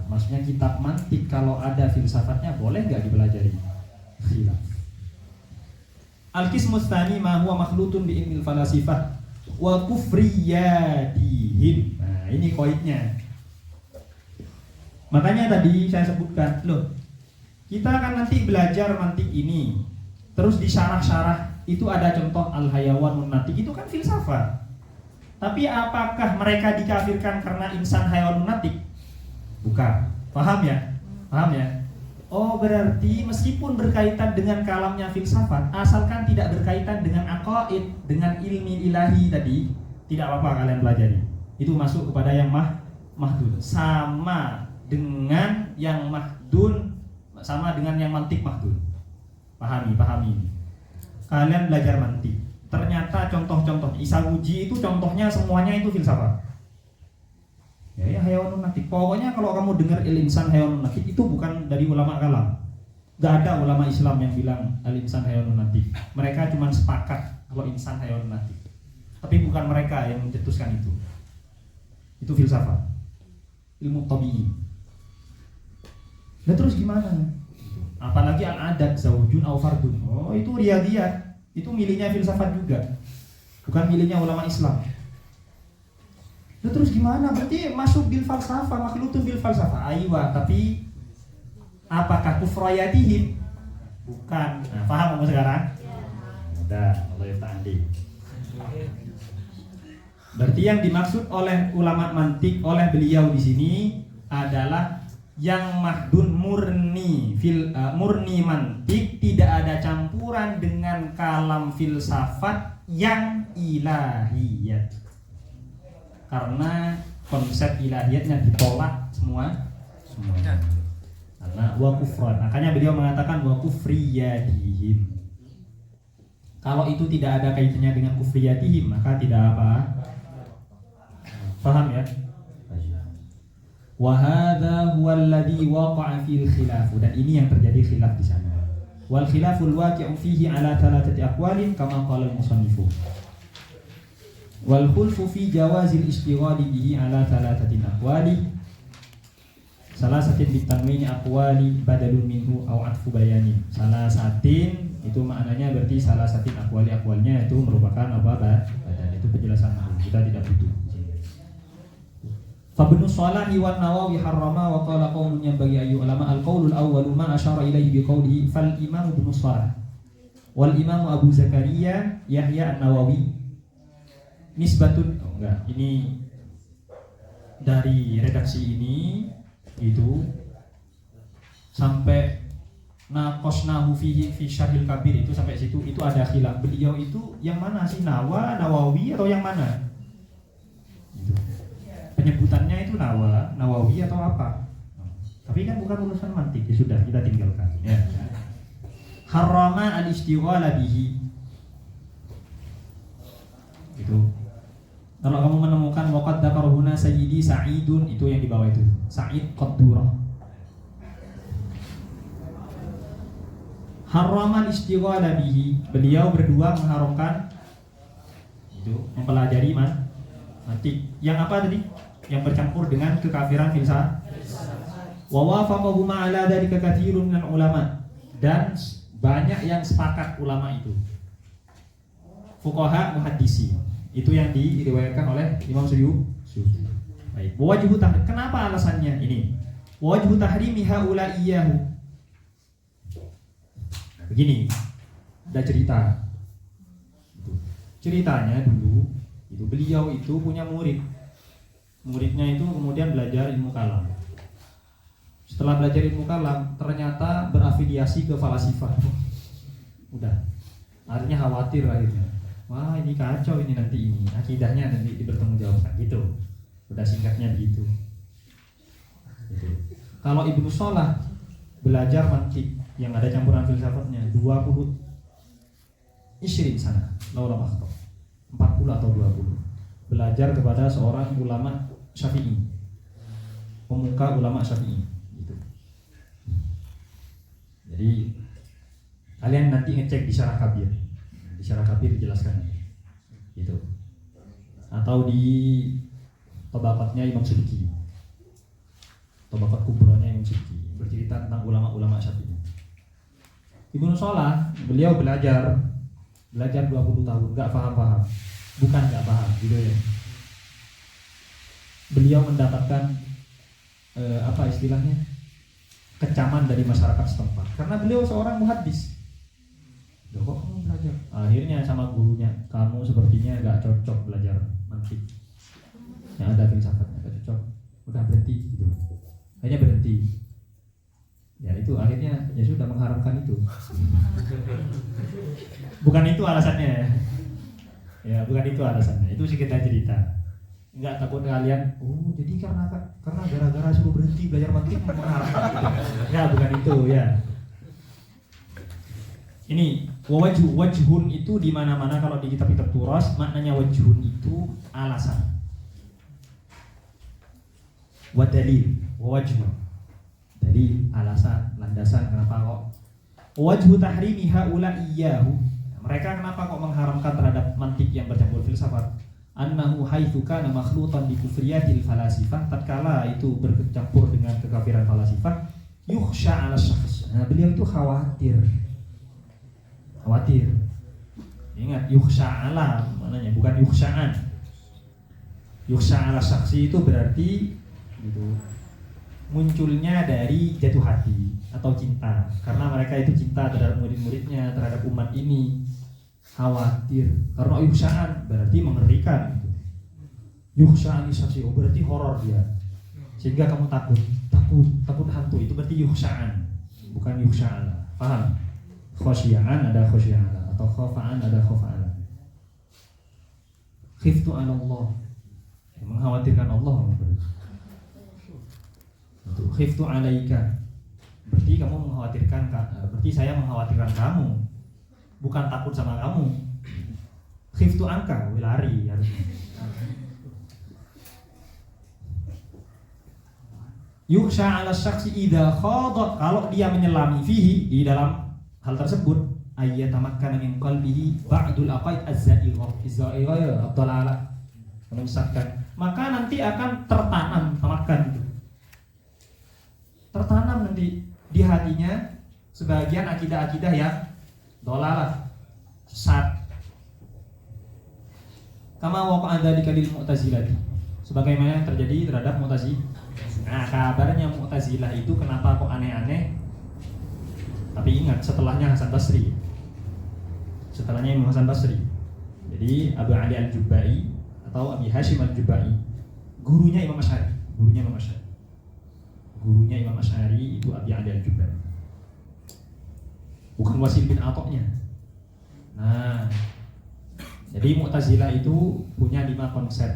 Maksudnya kitab mantik kalau ada filsafatnya boleh nggak dipelajari? Khilaf. Al-qismu tsani ma huwa makhlutun bi ilmil falasifah wa kufriyatihim. Nah, ini koidnya. Makanya tadi saya sebutkan, loh, kita akan nanti belajar mantik ini. Terus di syarah-syarah itu ada contoh al-hayawanun natik, itu kan filsafat. Tapi apakah mereka dikafirkan karena insan hayawanun natik? Bukan. Paham ya? Oh, berarti meskipun berkaitan dengan kalamnya filsafat, asalkan tidak berkaitan dengan aqaid, dengan ilmi ilahi tadi, tidak apa-apa kalian pelajari. Itu masuk kepada yang mahdun. Sama dengan yang mahdun, sama dengan yang mantik mahdun. Pahami ini. Kalian belajar mantik, ternyata contoh-contoh Isawuji itu contohnya semuanya itu filsafat. Ya hayawanun natik. Pokoknya kalau kamu dengar il-insan hayawanun natik, itu bukan dari ulama kalam. Gak ada ulama Islam yang bilang al-insan hayawanun natik. Mereka cuma sepakat kalau insan hayawanun natik. Tapi bukan mereka yang mencetuskan itu. Itu filsafat, ilmu tabi'i. Nah terus gimana? Apalagi al-adat zaujun aw fardun. Oh, itu riyadiyat. Itu milihnya filsafat juga. Bukan milihnya ulama Islam. Nah, terus gimana? Berarti masuk bil falsafah, makhlutun bil falsafah. Aywa, tapi apakah kufrayatihim? Bukan. Nah, paham kamu sekarang? Udah, Allah ya ta'andi. Berarti yang dimaksud oleh ulama mantik, oleh beliau di sini adalah yang mahdun murni murni mantik, tidak ada campuran dengan kalam filsafat yang ilahiyat. Karena konsep ilahiyatnya ditolak semuanya. Karena wa kufran. Makanya beliau mengatakan wa kufriyatihim. Kalau itu tidak ada kaitannya dengan kufriyatihim, maka tidak apa. Paham ya? Wa hadza huwa alladhi waqa'a fil khilaf, dan ini yang terjadi khilaf di sana. Wal khilaful waqi'u fihi ala thalathati aqwalin kama qala al-musannifu. Wal khulfu fi jawazil istighali bihi ala thalathati aqwali. Salah satin bitanwini aqwali badalun minhu aw atfu bayanin. Salah satin itu maknanya berarti salah satin aqwalnya itu merupakan apa? Badal. Itu penjelasan kita tidak butuh. Fabnu Shalahi wan Nawawi harrama wa qala qaumun yanbaghi ayyu ulama al-qaulul awwalu ma asyara ilaihi bi qawlihi fal imam ibnu Shalah wal imam Abu Zakaria Yahya an-Nawawi nisbatun ini dari redaksi ini itu sampai naqasnahu fi syarhil kabir itu sampai situ itu ada khilaf. Beliau itu yang mana sih, Nawawi atau yang mana? Itu. Penyebutannya itu Nawawi atau apa? Tapi kan bukan urusan mantik, ya sudah kita tinggalkan ya. Harrama al-istighala bihi. Itu. Kalau kamu menemukan waqad dzakarahu sayyidi Sa'idun, itu yang di bawah itu. Sa'id Qaddurah. Harrama al-istighala bihi. Beliau berdua mengharamkan itu mempelajari mantik. Yang apa tadi? Yang bercampur dengan kekafiran filsafat. Wa wafaqahu ma'ala dzalika katsirun minal ulama, dan banyak yang sepakat ulama itu. Fuqaha muhaddisi. Itu yang diriwayatkan oleh Imam Suyuti. Baik. Wajhu tahrim. Kenapa alasannya ini? Wajhu tahrimi haula iyyahu. Nah, begini. Ada cerita. Ceritanya dulu itu beliau itu punya murid. Muridnya itu kemudian belajar ilmu kalam. Setelah belajar ilmu kalam, ternyata berafiliasi ke falasifah. Udah. Akhirnya khawatir akhirnya. Wah, ini kacau ini nanti ini. Akidahnya nanti dipertanggungjawabkan gitu. Udah singkatnya begitu. Gitu. Kalau Ibnu Shalah belajar mantik yang ada campuran filsafatnya 20 sana, laula makhtab. 40 atau 20. Belajar kepada seorang ulama Syafi'i, pemuka ulama Syafi'i gitu. Jadi kalian nanti ngecek di Syarah Kabir. Di Syarah Kabir dijelaskan gitu. Atau di Tabaqatnya Imam Syafi'i. Tabaqat Kubronya Imam Syafi'i bercerita tentang ulama-ulama Syafi'i. Ibnu Shalah beliau belajar 20 tahun, enggak paham-paham. Bukan enggak paham gitu ya. Beliau mendapatkan apa istilahnya, kecaman dari masyarakat setempat karena beliau seorang muhaddis. Loh, kok kamu belajar? Akhirnya sama gurunya, kamu sepertinya nggak cocok belajar mantik, yang ada filsafatnya nggak cocok, udah berhenti gitu. Akhirnya berhenti. Ya itu akhirnya ya sudah mengharapkan itu. Bukan itu alasannya. Ya bukan itu alasannya. Itu sih kita cerita. Enggak takut kalian, oh jadi karena gara-gara suruh berhenti belajar mantik mengharapkan gitu. Ya bukan itu ya. Ini wajhun itu di mana-mana kalau di kitab-kitab turas maknanya wajhun itu alasan. Wa dalil, wajhun. Dalil, alasan, landasan kenapa kok. Wajhu tahrimi haula iyyahu. Mereka kenapa kok mengharamkan terhadap mantik yang bercampur filsafat? Annahu haitsu kana makhlutan bi kufriyatil falasifah, tatkala itu bercampur dengan kekafiran falasifah, yukhsha 'ala syakhs. Nah, beliau itu khawatir. Ingat yukhsha 'ala maknanya bukan yukhsha'an. Yukhsha 'ala syakhsi itu berarti gitu munculnya dari jatuh hati atau cinta, karena mereka itu cinta terhadap murid-muridnya, terhadap umat ini. Khawatir karena yukhsa'an berarti mengerikan gitu. Yukhsa'an isaksi berarti horor dia, sehingga kamu takut hantu, itu berarti yukhsa'an, bukan yukhsa'an. Paham? Khosya'an ada khosya'an, atau khofa'an ada khofa'an. Khiftu 'ala Allah, mengkhawatirkan Allah. Khiftu 'alaika berarti berarti kamu mengkhawatirkan, berarti saya mengkhawatirkan kamu, bukan takut sama kamu. Khiftu anka, lari harusnya. Yukhsha 'ala syakhsi idza khada, kalau dia menyelami fihi, di dalam hal tersebut, ayyatamakkana min qalbihi ba'dul aqaid az-za'ighah ad-dalalah, menyesatkan, maka nanti akan tertanam, tertanam nanti di hatinya sebagian akidah-akidah yang dalalah, sesat. Kama waqa'a dzalika lil Mu'tazilah, sebagaimana yang terjadi terhadap Mu'tazilah. Nah, kabarnya Mu'tazilah itu kenapa kok aneh-aneh? Tapi ingat, setelahnya Hasan Basri. Setelahnya Imam Hasan Basri. Jadi Abu Ali Al-Jubai atau Abi Hashim Al-Jubai, gurunya Imam Asy'ari. Gurunya Imam Asy'ari itu Abi Ali Al-Jubai. Bukan Wasil bin Atoknya. Nah, jadi Mu'tazilah itu punya 5 konsep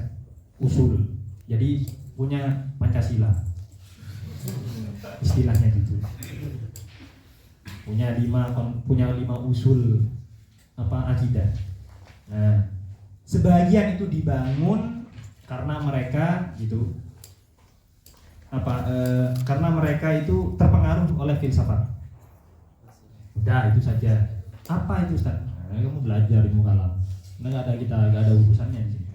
usul. Jadi punya Pancasila, istilahnya gitu. Punya 5 usul akidah. Nah, sebagian itu dibangun karena mereka gitu karena mereka itu terpengaruh oleh filsafat. Udah itu saja. Apa itu Ustaz? Nah, kamu belajar ilmu kalam. Nggak ada urusannya di sini.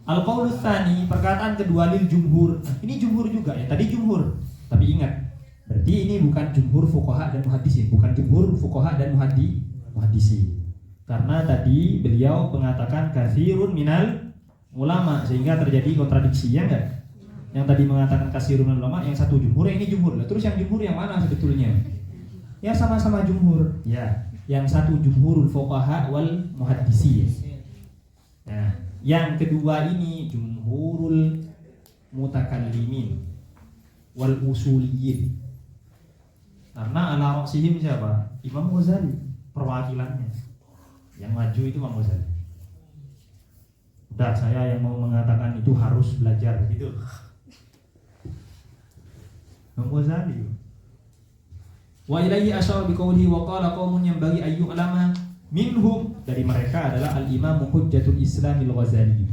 Al-qaulu tsani, perkataan kedua, lil jumhur. Ini jumhur juga ya, tadi jumhur. Tapi ingat, berarti ini bukan jumhur fuqaha dan muhaddisin, bukan jumhur fuqaha dan muhaddisin. Karena tadi beliau mengatakan katsirun minal ulama, sehingga terjadi kontradiksi, ya enggak? Yang tadi mengatakan katsirun minal ulama, yang satu jumhur, yang ini jumhur. Terus yang jumhur yang mana sebetulnya? Ya sama-sama jumhur. Ya, yang satu jumhurul fuqaha wal muhaddisin. Nah, yang kedua ini jumhurul mutakallimin wal usuliyyin. Karena ala ra'sihim siapa? Imam Ghazali, perwakilannya. Yang maju itu Imam Ghazali. Udah, saya yang mau mengatakan itu harus belajar gitu. Imam Ghazali. Wa ilaihi asyara biqaulihi wa qala qaumun yanbaghi ayyu alama minhum, dari mereka adalah al-Imam Hujjatul Islamil Ghazali,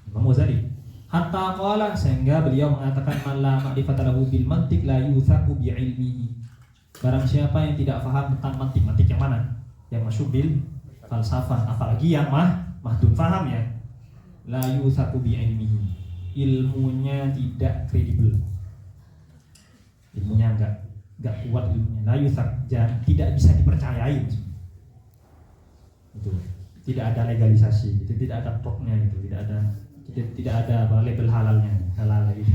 Imam Ghazali. Hatta qala, sehingga beliau mengatakan man la ma'rifata lahu bil mantiq la yuthaqu bi ilmihi. Barang siapa yang tidak paham tentang mantik yang mana? Yang masyhur bil falsafah, apalagi yang mahdun faham ya. La yuthaqu bi ilmihi. Ilmunya tidak kredibel. Ilmunya enggak kuat ilmunya. La yuthaq, tidak bisa dipercayai. Itu tidak ada legalisasi, itu tidak ada proknya, itu tidak ada label halalnya, halal gitu.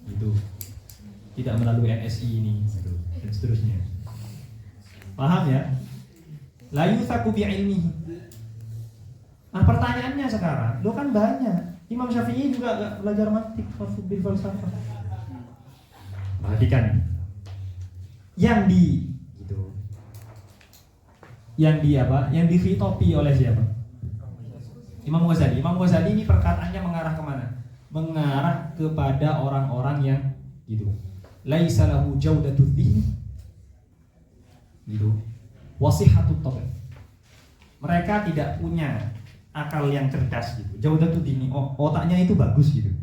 Itu tidak melalui NSI ini gitu, dan seterusnya. Paham ya? La yuthaku bi ilmihi. Nah, pertanyaannya sekarang, lo kan banyak. Imam Syafi'i juga gak belajar mantik, bil falsafah. Perhatikan. Yang difitopi oleh siapa? Imam Ghazali. Imam Ghazali ini perkataannya mengarah kemana? Mengarah kepada orang-orang yang gitu. Laisa lahu jaudatudz dzihni. Gitu. Wasihatut tabi'. Mereka tidak punya akal yang cerdas gitu. Jaudatudz dzihni. Otaknya itu bagus gitu.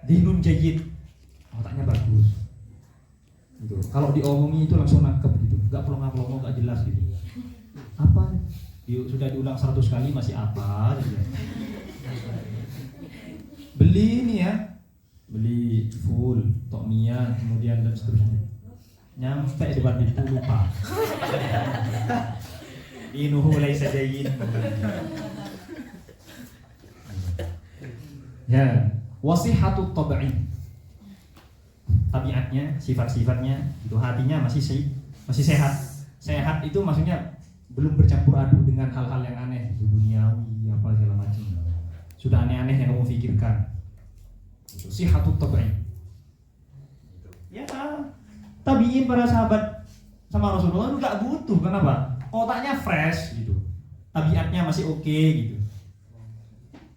Dhihnun jayyid. Otaknya bagus. Gitu. Kalau diomongi itu langsung nangkep gitu. Enggak pelongo-pelongo, enggak jelas gitu. Apa? Sudah diulang 100 kali masih apa gitu. Beli ini ya, beli full, tokmiyah, kemudian dan seterusnya. Nyampe depan itu lupa. Inuhu laisa jayyid. Ya, wasihatut tab'i. Tabiatnya, sifat-sifatnya, itu hatinya masih sehat. Sehat itu maksudnya belum bercampur aduk dengan hal-hal yang aneh, duniawi apa segala macam. Sudah aneh-aneh yang kamu pikirkan. Itu sihatut tabi'in. Ya, tabi'in para sahabat sama Rasulullah itu gak butuh. Kenapa? Otaknya fresh gitu. Tabiatnya masih oke gitu.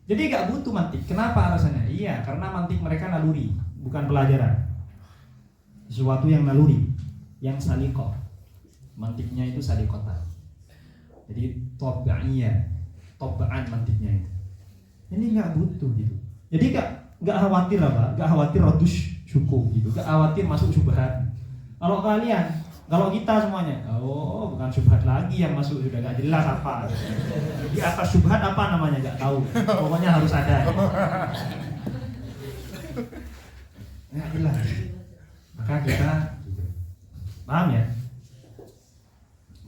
Jadi gak butuh mantik. Kenapa alasannya? Iya, karena mantik mereka naluri, bukan pelajaran. sesuatu yang naluri, yang salikoh. Mantiknya itu salikotan. Jadi tobaan mantiknya itu. Ini nggak butuh gitu. Jadi nggak khawatir apa? Nggak khawatir rodus syukur gitu. Nggak khawatir masuk syubhat. Kalau kita semuanya, oh bukan syubhat lagi yang masuk, sudah nggak jelas apa. Di atas syubhat apa namanya nggak tahu. Pokoknya harus ada. Nggak jelas. Maka kita paham ya?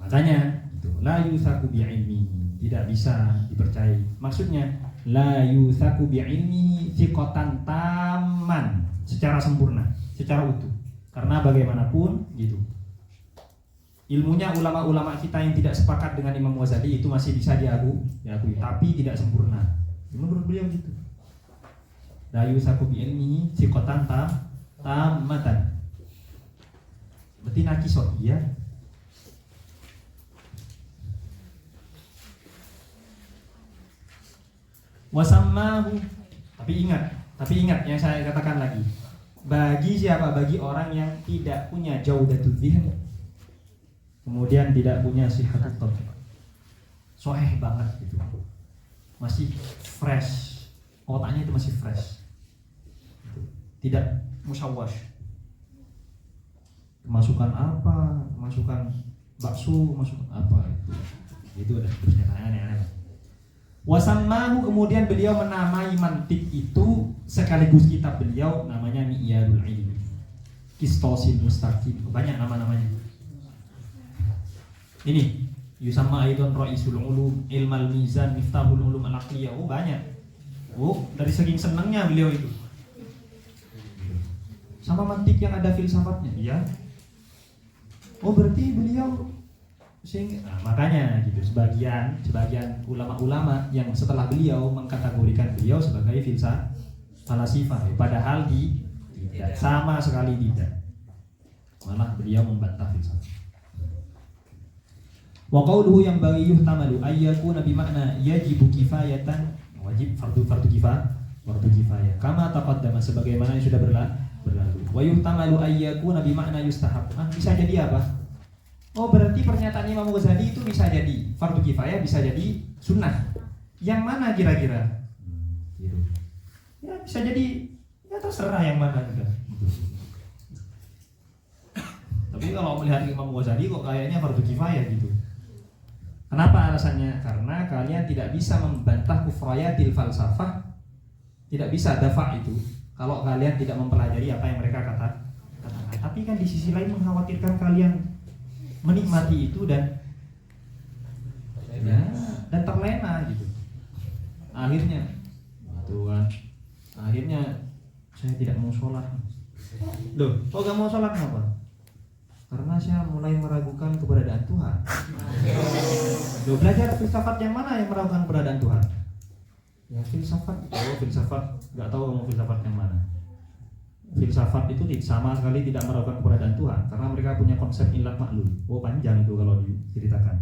Makanya la yusaku bi'ilmihi, tidak bisa dipercayai. Maksudnya la yusaku bi'ilmihi thiqatan taman, secara sempurna, secara utuh. Karena bagaimanapun gitu, ilmunya ulama-ulama kita yang tidak sepakat dengan Imam Ghazali itu masih bisa diakui, tapi tidak sempurna. Menurut beliau gitu. La yusaku bi'ilmihi thiqatan tamatan. Berarti nakisot ya. Wasammahu, tapi ingat yang saya katakan lagi. Bagi siapa? Bagi orang yang tidak punya jaudatul dzihn, kemudian tidak punya sihatut tabi'ah, soheh banget gitu, masih fresh, otaknya itu masih fresh, tidak musawwash. Kemasukan apa? Kemasukan bakso, kemasukan apa itu udah terusnya aneh-aneh. Wasammahu, kemudian beliau menamai mantik itu sekaligus kitab beliau namanya Mi'yarul Ilmi, Qistosil Mustaqim, banyak nama-namanya. Ini yusamma aidan Ra'isul Ulum, Ilmal Mizan, Miftahul Ulum Al-Aqliyah. Oh banyak. Oh, dari saking senangnya beliau itu sama mantik yang ada filsafatnya. Iya. Oh berarti beliau makanya gitu, sebagian ulama-ulama yang setelah beliau mengkategorikan beliau sebagai falasifah, padahal tidak, sama sekali tidak. Malah beliau membantah filsafat. Wa qauluhu yang bagi yuhtamalu ayyakuna bi makna yajibu kifayatan, wajib fardu kifayah. Kama taqaddama, sebagaimana yang sudah berlalu. Wa yuhtamalu ayyakuna bi makna yustahab. Bisa jadi apa? Oh berarti pernyataan Imam Ghazali itu bisa jadi fardu kifayah, bisa jadi sunnah. Yang mana kira-kira? Ya bisa jadi, ya terserah yang mana juga. Tapi kalau melihat Imam Ghazali kok kayaknya fardu kifayah gitu. Kenapa alasannya? Karena kalian tidak bisa membantah kufrayatil falsafah, tidak bisa dafa itu kalau kalian tidak mempelajari apa yang mereka katakan. Tapi kan di sisi lain mengkhawatirkan kalian menikmati itu dan terlena gitu. Akhirnya saya tidak mau sholat. Loh, kok gak mau sholat kenapa? Karena saya mulai meragukan keberadaan Tuhan. Loh, belajar filsafat yang mana yang meragukan keberadaan Tuhan? Ya filsafat, gak tahu kamu filsafat yang mana. Filsafat itu sama sekali tidak meragukan keberadaan Tuhan, karena mereka punya konsep ilat maklum. Oh panjang itu kalau diceritakan.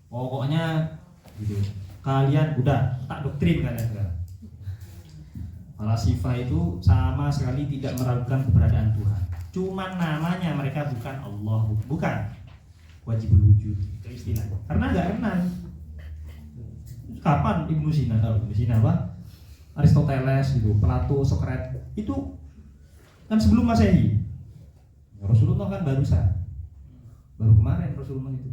Pokoknya gitu. Kalian udah tak doktrin kalian sekarang. Falasifah itu sama sekali tidak meragukan keberadaan Tuhan. Cuman namanya mereka bukan Allah, bukan wajibul wujud itu istilah. Karena nggak kenal. Kapan Ibnu Sina tahu? Ibnu Sina apa? Aristoteles gitu, Plato, Socrates itu kan sebelum Masehi. Rasulullah kan baru kemarin Rasulullah itu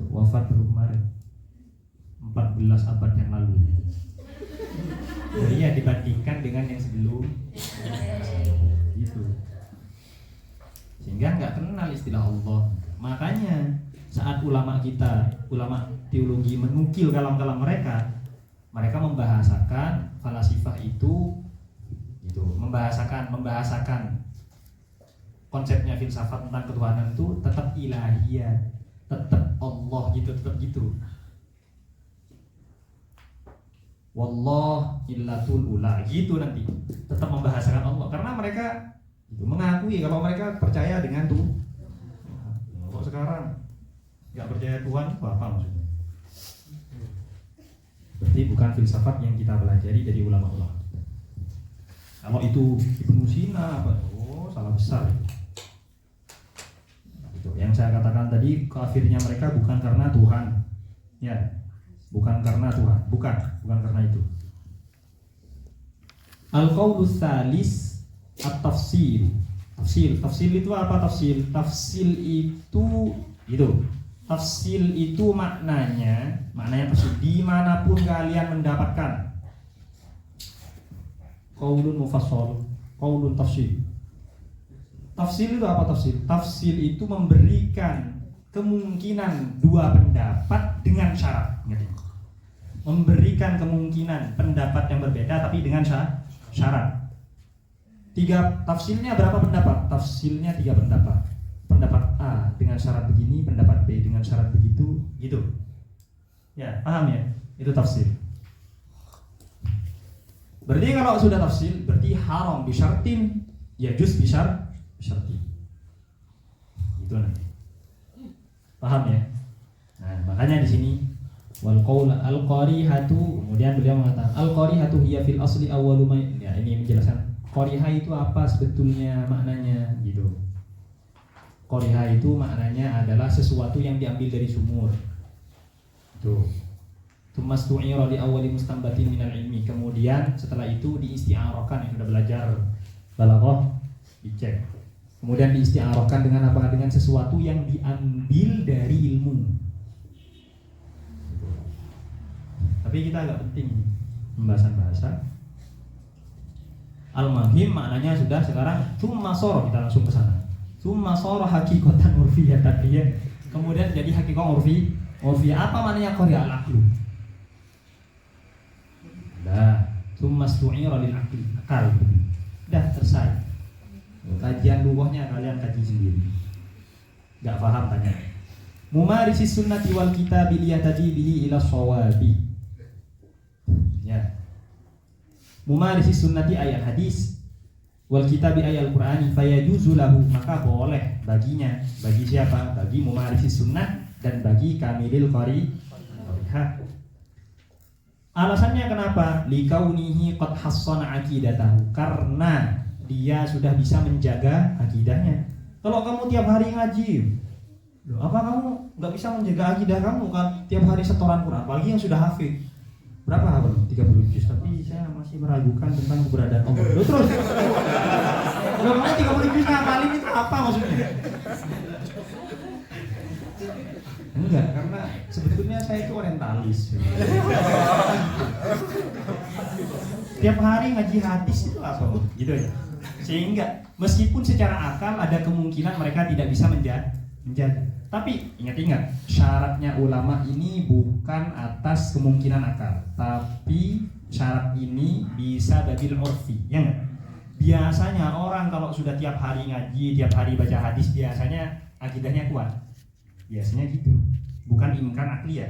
wafat baru kemarin 14 abad yang lalu. Jadi ya dibandingkan dengan yang sebelum gitu, sehingga nggak kenal istilah Allah. Makanya saat ulama teologi menukil kalam-kalam mereka membahasakan falasifah itu membahasakan konsepnya filsafat tentang ketuhanan itu tetap ilahiyah, tetap Allah gitu, tetap gitu. Wallah illatul ula gitu, nanti tetap membahasakan Allah karena mereka mengakui kalau mereka percaya dengan Tuhan. Kok sekarang nggak percaya Tuhan, apa maksudnya? Berarti bukan filsafat yang kita pelajari dari ulama-ulama. Kalau itu Ibnu Sina apa? Oh, salah besar. Itu yang saya katakan tadi, kafirnya mereka bukan karena Tuhan. Ya. Bukan karena Tuhan, bukan karena itu. Al-qaulus salis at-tafsil. Tafsil itu apa tafsil? Tafsil itu maknanya tafsil dimanapun kalian mendapatkan qaulun mufassal, qaulun tafsil. Tafsil itu apa tafsil? Tafsil itu memberikan kemungkinan dua pendapat dengan syarat. Memberikan kemungkinan pendapat yang berbeda tapi dengan syarat. Tafsilnya berapa pendapat? Tafsilnya 3 pendapat. Pendapat A dengan syarat begini, pendapat B dengan syarat begitu, gitu. Ya, paham ya? Itu tafsir. Berarti kalau sudah tafsir, berarti haram bisyartin, yajuz bisyartin. Itu nanti. Paham ya? Nah, makanya di sini wal qaul al-qarihatu, kemudian beliau mengatakan al-qarihatu hiya fil asli awwalu ma, ya ini menjelaskan qariha itu apa sebetulnya maknanya gitu. Qariha itu maknanya adalah sesuatu yang diambil dari sumur. Tuh. Tumastu'ira li awwali mustanbatin minal ilmi. Kemudian setelah itu diisti'arahkan, yang sudah belajar balaghah dicek. Kemudian diisti'arahkan dengan apa? Dengan sesuatu yang diambil dari ilmu. Tapi kita agak penting pembahasan bahasa. Al-mahim maknanya sudah sekarang cuma soroh, kita langsung ke sana. Cuma soroh hakikatan urfiyah tadi ya. Kemudian jadi hakikat urfiyah apa maknanya qari'a al-aqlu? Dah, cuma stu'ira lil aqli, akal. Dah selesai. Kajian lughahnya kalian kaji sendiri. Enggak paham tanya. Mumarisis sunnati wal kitabi liyataji bihi ila shawabi. Ya. Mumarisi sunnati ayat hadis wal kitabi ayat Al-Qur'ani fayajuzu lahu, maka boleh baginya. Bagi siapa? Bagi mumarisi sunnah dan bagi kamilil qari'ah. Alasannya kenapa? Likaunihi qad hassana aqidatahu, karena dia sudah bisa menjaga akidahnya. Kalau kamu tiap hari ngaji, apa kamu nggak bisa menjaga akidah kamu kan? Tiap hari setoran Quran, apalagi yang sudah hafid. Berapa hafal? 30 juz, tapi saya masih meragukan tentang keberadaan Allah. Loh, terus? Loh, kamu 30 juz ngapalin itu apa maksudnya? Enggak, karena sebetulnya saya itu orientalis. Tiap hari ngaji hadis itu apa? Gitu aja. Sehingga meskipun secara akal ada kemungkinan mereka tidak bisa menjaga. Tapi ingat-ingat, syaratnya ulama ini bukan atas kemungkinan akal, tapi syarat ini bisa badil urfi, ya enggak? Biasanya orang kalau sudah tiap hari ngaji, tiap hari baca hadis, biasanya akidahnya kuat. Biasanya gitu. Bukan ingkar akliyah.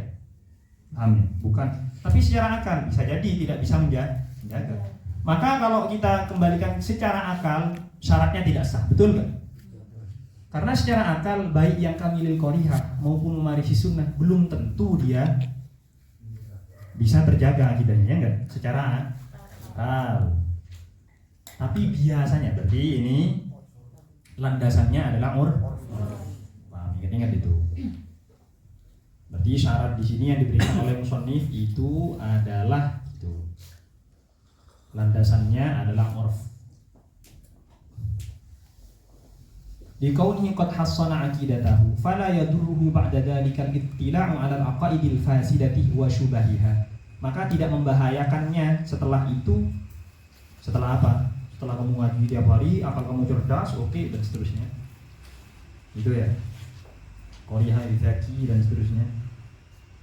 Paham ya? Bukan. Tapi secara akal bisa jadi tidak bisa menjaga. Maka kalau kita kembalikan secara akal, syaratnya tidak sah. Betul enggak? Karena secara akal baik yang kamilil qari'ah maupun mumarisi sunnah belum tentu dia bisa terjaga akidahnya, ya enggak? Secara akal. Tapi biasanya berarti ini landasannya adalah ingat-ingat itu. Berarti syarat di sini yang diberikan oleh musannif itu adalah itu. Landasannya adalah urf. Likaunihi qad hassana aqidatahu fala yadurruhu ba'da dzalika al-ittila'u 'ala al-aqaidil fasidati wa syubahiha. Maka tidak membahayakannya setelah itu. Setelah apa? Setelah kamu ngaji tiap hari, akal kamu cerdas, oke, dan seterusnya. Itu ya. Qari'ah zaki dan seterusnya.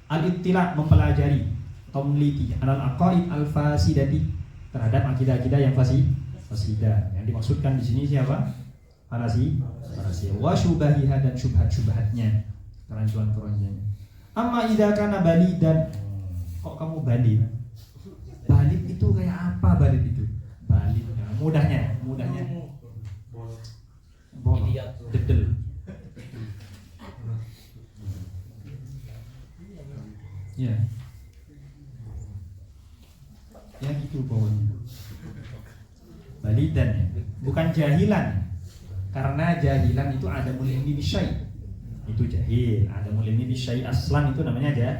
Al-ittila' mempelajari atau meneliti 'ala al-aqaid al-fasidati, terhadap akidah-akidah yang fasidah. Yang dimaksudkan di sini siapa? Farasi, wa syubahiha, dan syubhat-syubhatnya, kerancuan-kerancuannya. Amma idza kana balidan, kok kamu balid? Balid itu kayak apa balid itu? Balid, ya, mudahnya. Dedel. Ya. Ya gitu pokoknya. bukan jahilan. Karena jahilan itu ada ilmi bisyai. Itu jahil, ada ilmi bisyai aslan itu namanya jahil.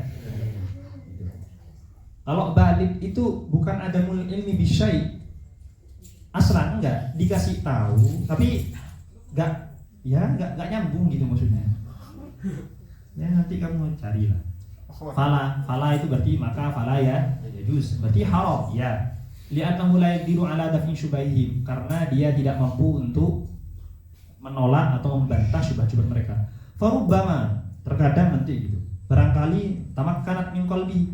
Kalau balid itu bukan ada ilmi bisyai aslan, enggak, dikasih tahu tapi enggak nyambung gitu maksudnya. Ya nanti kamu carilah. Fala itu berarti maka fala ya juz, berarti haram ya. Li'annahu la yaqdiru ala daf'i syubahihim, karena dia tidak mampu untuk menolak atau membantah syubhat-syubhat mereka. Farubbama, terkadang nanti gitu. Barangkali tamakkanat min qalbi,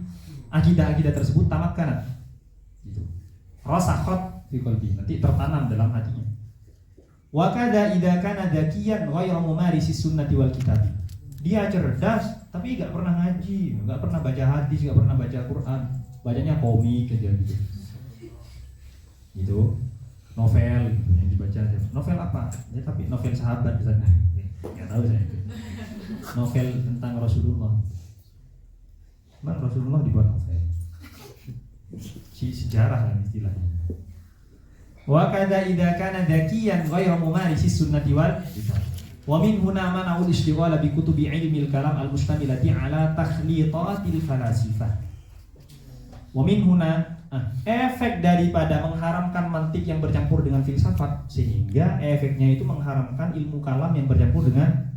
akidah-akidah tersebut tamakkanat. Gitu. Rasakhat fi qalbi, nanti tertanam dalam hatinya. Wa kadza idza kana dzakiyan ghairu mumarisi sunnati wal kitab. Dia cerdas tapi enggak pernah ngaji, enggak pernah baca hadis, enggak pernah baca Quran. Bacanya komik aja gitu. Gitu. Novel gitu yang dibaca aja. Novel apa? Ya tapi novel sahabat misalnya. Enggak tahu saya itu. Novel tentang Rasulullah. Memang Rasulullah dibuat novel. Sejarah kan istilahnya. Wa kadza idza kana dzakiyan ghairu mumarisi sunnati wal kitab. Wa min huna mana'ul ishtighala bi kutubi ilmil kalam al-mustamilati ala takhlitatil falasifah. Wa min huna efek daripada mengharamkan mantik yang bercampur dengan filsafat, sehingga efeknya itu mengharamkan ilmu kalam yang bercampur dengan.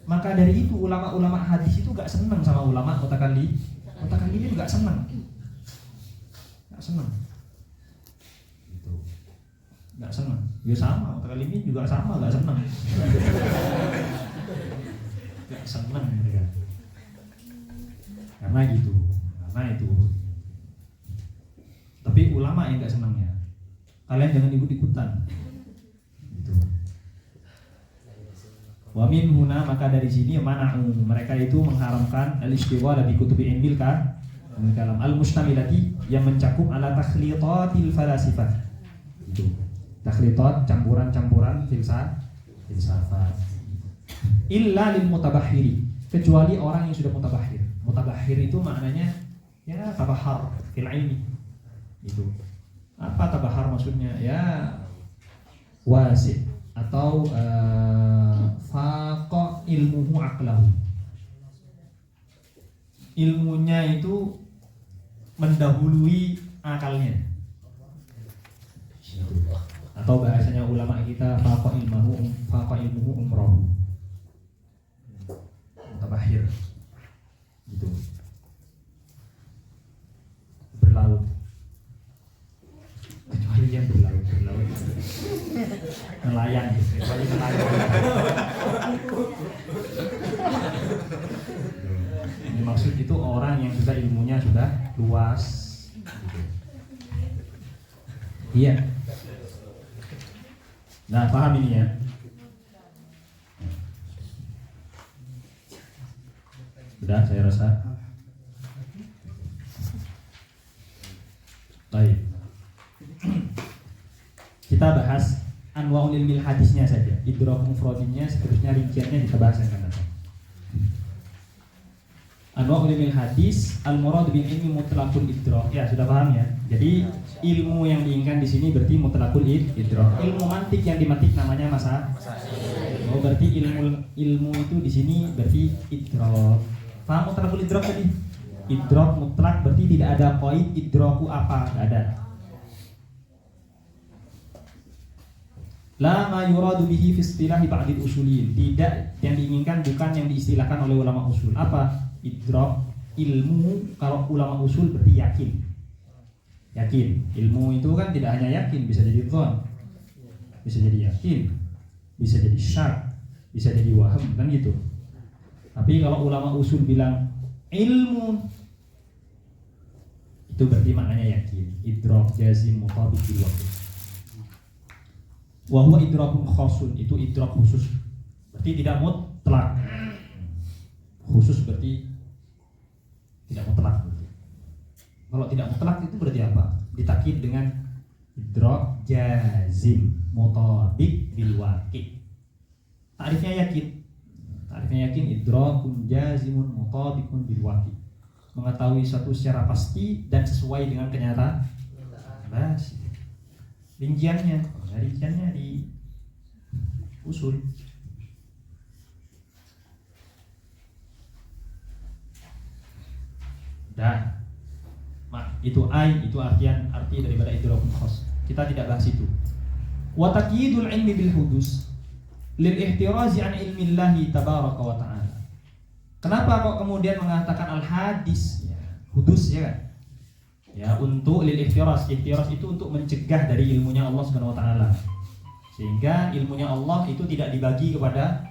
Maka dari itu ulama-ulama hadis itu gak senang sama ulama mutakallim. Mutakallim itu gak senang. Gak senang. Gitu. Gak senang. Ya sama, mutakallim juga sama gak senang. Gak senang mereka. Karena gitu. Karena itu. Tapi ulama yang gak senangnya, kalian jangan ikut-ikutan gitu. Wa min huna, maka dari sini mana'u, mereka itu mengharamkan al-ishtighala bi kutubi ilmil kalam al-mustamilati, yang mencakup ala takhlitatil falasifah. Itu. Takhlitat, campuran-campuran filsafat. Illa lil mutabahhiri, kecuali orang yang sudah mutabahhir. Mutabahhir itu maknanya ya tabahhar fil ilmi. Itu apa tabahar maksudnya? Ya wasi atau faqa ilmuhu aqlahu, ilmunya itu mendahului akalnya. Atau bahasanya ulama kita faqa ilmuhu umrohu, tabahir gitu, berlaut. Kecuali yang berlaut nelayan, kecuali nelayan. Ini maksud itu orang yang sudah ilmunya sudah luas. Iya. Nah, paham ini ya. Sudah, saya rasa. Baik. Kita bahas anwa'ul ilmil hadisnya saja, idrak mufradinnya, seterusnya rinciannya kita bahas yang akan datang. Anwa'ul ilmil hadis, al-murad bil ilmi mutlaqul idrak. Ya, sudah paham ya. Jadi ilmu yang diinginkan di sini berarti mutlaqul idrak. Ilmu mantik yang dimantik namanya masa. Oh, berarti ilmu itu di sini berarti idrak. Paham mutlaqul idrak tadi? Idrak mutlak berarti tidak ada qaid idraku apa, enggak ada. La ma yuradu bihi fi istilahi ba'dil usulin, tidak yang diinginkan bukan yang diistilahkan oleh ulama usul. Apa? Idrak, ilmu. Kalau ulama usul berarti yakin. Ilmu itu kan tidak hanya yakin, bisa jadi dhon, bisa jadi yakin, bisa jadi syak, bisa jadi waham, kan gitu. Tapi kalau ulama usul bilang ilmu, itu berarti maknanya yakin. Idrak jazim mutabiq bil waqt. Wa huwa idrakun khasun, itu idrak khusus. Berarti tidak mutlak. Khusus berarti tidak mutlak. Kalau tidak mutlak itu berarti apa? Ditakkid dengan idrak jazim mutabiq bil waqi. Ta'rifnya yakin idrakun jazimun mutabiqun bil waqi. Mengetahui satu secara pasti dan sesuai dengan kenyataan. Bas. rinciannya. Nah, rinciannya di usul. Dah. Itu itu arti daripada idrakul khas. Kita tidak bahas itu. Wa taqyidul ilmi bil hudus lil ihtirazi an ilmi Allah tabaraka wa ta'ala. Kenapa kok kemudian mengatakan al hadis ya, hudus ya kan? Ya, untuk lil ihtiraz. Ihtiraz itu untuk mencegah dari ilmunya Allah Subhanahu wa taala. Sehingga ilmunya Allah itu tidak dibagi kepada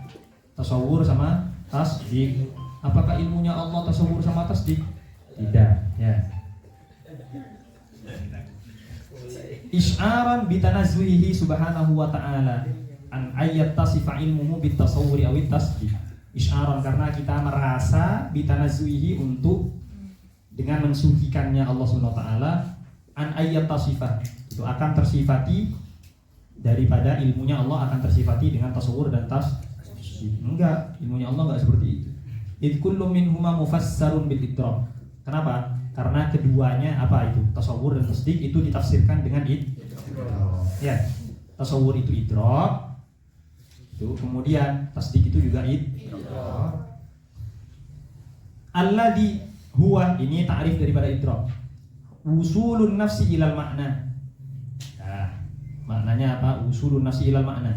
tasawur sama tasdik. Apakah ilmunya Allah tasawur sama tasdik? Tidak, ya. Isy'aran bitanazzuhihi subhanahu wa ta'ala an ayat tasifa ilmuhu bitasawwuri aw tasdik. Isy'aran karena kita merasa bitanazzuhihi untuk dengan mensucikannya Allah Subhanahu wa taala an ayat tasifa itu akan tersifati daripada ilmunya Allah akan tersifati dengan tasawur dan tasdik. Enggak, ilmunya Allah enggak seperti itu. Id kullu minhuma mufassarun bil idrak. Kenapa? Karena keduanya apa itu? Tasawur dan tasdik itu ditafsirkan dengan ya, tasawur itu idrak. Itu kemudian tasdik itu juga idrak. Alladzi huwa, ini ta'rif daripada idrak. Usulun nafsi ilal makna. Nah, maknanya apa? Usulun nafsi ilal makna.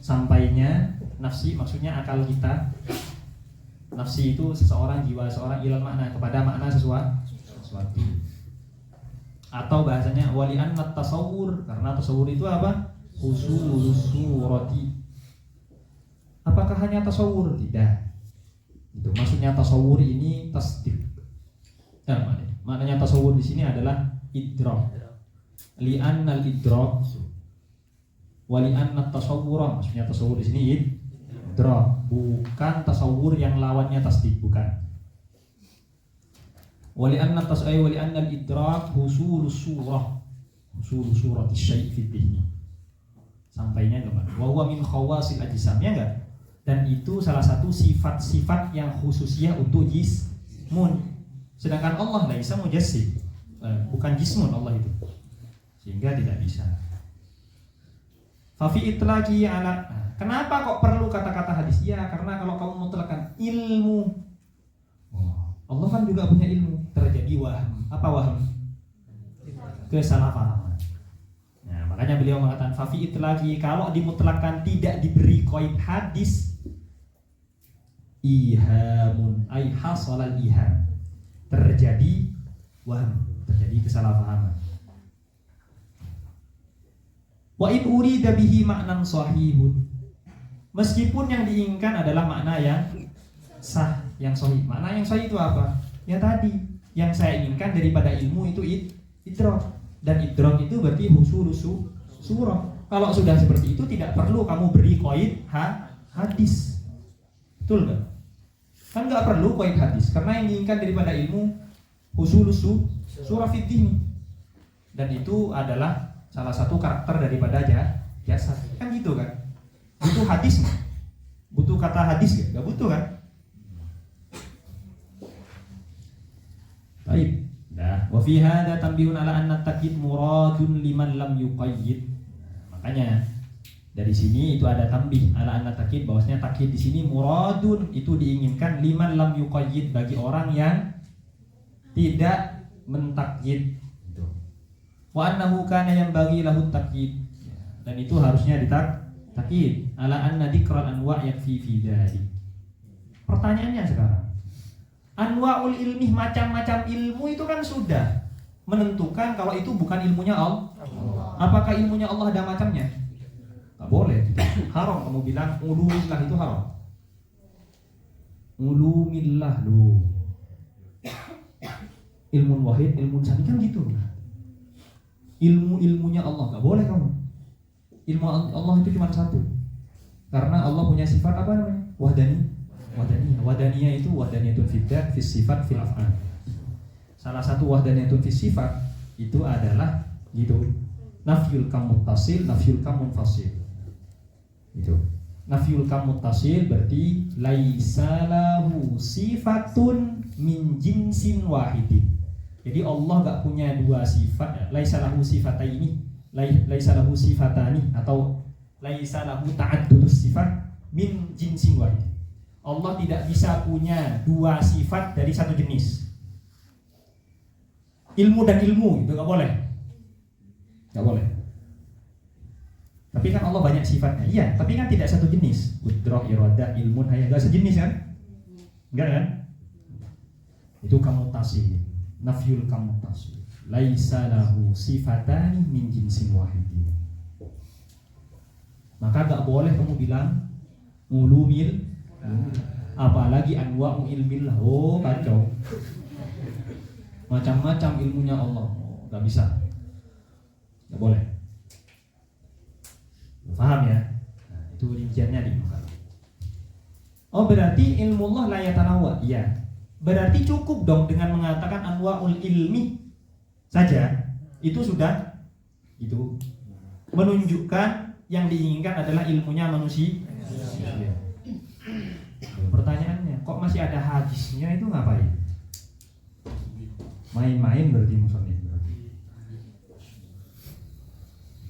Sampainya nafsi maksudnya akal kita. Nafsi itu seseorang, jiwa seorang ilal makna, kepada makna sesuatu. Atau bahasanya wali'an tasawur, karena tasawur itu apa? Usulus surati. Apakah hanya tasawur? Tidak. Itu maksudnya tasawur ini tasdik. Maknanya tasawur di sini adalah idrak. Li'annal idrak wali'annat tasawwura, maksudnya tasawur di sini idrak, bukan tasawur yang lawannya tasdik, bukan. Wali'annat tasawwur wali'annal idrak husulus surah, husulus surati syai' fi dhihni. Sampainya kemana? Wa huwa min khawasil ajsam, ya enggak? Dan itu salah satu sifat-sifat yang khususnya untuk jismun. Sedangkan Allah laisa mujassim, bukan jismun Allah itu. Sehingga tidak bisa. Fa fi itlaqi ala, kenapa kok perlu kata-kata hadis? Ya, karena kalau kamu mutlakkan ilmu, Allah kan juga punya ilmu. Terjadi waham. Apa waham? Kesalahpahaman. Nah, makanya beliau mengatakan fa fi itlaqi, kalau dimutlakkan tidak diberi qaid hadis, ihamun ay hasalal iham, terjadi waham, terjadi kesalahpahaman. Wa in urida bihi maknan sahihun, meskipun yang diinginkan adalah makna yang sah, yang sahih. Makna yang sahih itu apa? Ya tadi, yang saya inginkan daripada ilmu itu idrak. Dan idrak itu berarti husulus surah. Kalau sudah seperti itu tidak perlu kamu beri qaid hadis. Betul enggak? Kan enggak perlu qaid hadis, karena yang diinginkan daripada ilmu husulus surah fiddin. Dan itu adalah salah satu karakter daripada jasad. Kan gitu kan? Butuh hadis, butuh kata hadis ya? Gak butuh kan? Baik. Nah, wa fi hadza tanbihun ala anna takyid muradun liman lam yuqayyid. Makanya dari sini itu ada tanbih ala anna takyid, bahwasanya takyid di sini muradun itu diinginkan liman lam yuqayyid, bagi orang yang tidak mentakyid. Wa annahu kana yanbaghi lahu takyid, dan itu harusnya ditakyid ala anna dzikral anwa' yakfi fi dzalik. Pertanyaannya sekarang, anwa'ul ilmi, macam-macam ilmu itu kan sudah menentukan kalau itu bukan ilmunya Allah. Apakah ilmunya Allah ada macamnya? Enggak boleh. Haram kamu bilang ulumillah, itu haram. Ulumillah loh. Ilmun wahid, ilmun sani kan gitu. Ilmu-ilmunya Allah enggak boleh kamu. Ilmu Allah itu cuma satu. Karena Allah punya sifat apa namanya? Wahdaniyah. Wahdaniyah itu wahdaniyatun fid dzat, fis sifat, fil af'al. Salah satu wahdaniyatun fis sifat itu adalah gitu. Nafyul kam muttasil, nafyul kam munfasil. Itu. Nafyul kam muttasil berarti laisa lahu sifatun min jinsin wahidin. Jadi Allah enggak punya dua sifat, laisa lahu sifataini. laisa lahu sifatani atau laisa lahu ta'addudus sifat min jinsin wahid. Allah tidak bisa punya dua sifat dari satu jenis. Ilmu dan ilmu itu nggak boleh, nggak boleh. Tapi kan Allah banyak sifatnya, iya. Tapi kan tidak satu jenis. Qudrah, iradah, ilmun, hayat, nggak sejenis kan? Enggak kan? Itu kamutasil, nafyul kamutasil. Laisa lahu sifatani min jinsin wahidin. Maka nggak boleh kamu bilang ulumil, apalagi anwa'u ilmillah. Oh kacau. Macam-macam ilmunya Allah. Oh, nggak bisa. Nggak boleh. Paham ya? Nah, itu rinciannya di muka. Oh berarti ilmu Allah la yatanawwa. Iya. Berarti cukup dong dengan mengatakan anwa'ul ilmi saja. Itu sudah itu menunjukkan yang diinginkan adalah ilmunya manusia. Ya. Pertanyaannya, kok masih ada hadisnya itu ngapain? Main-main berarti musonif berarti.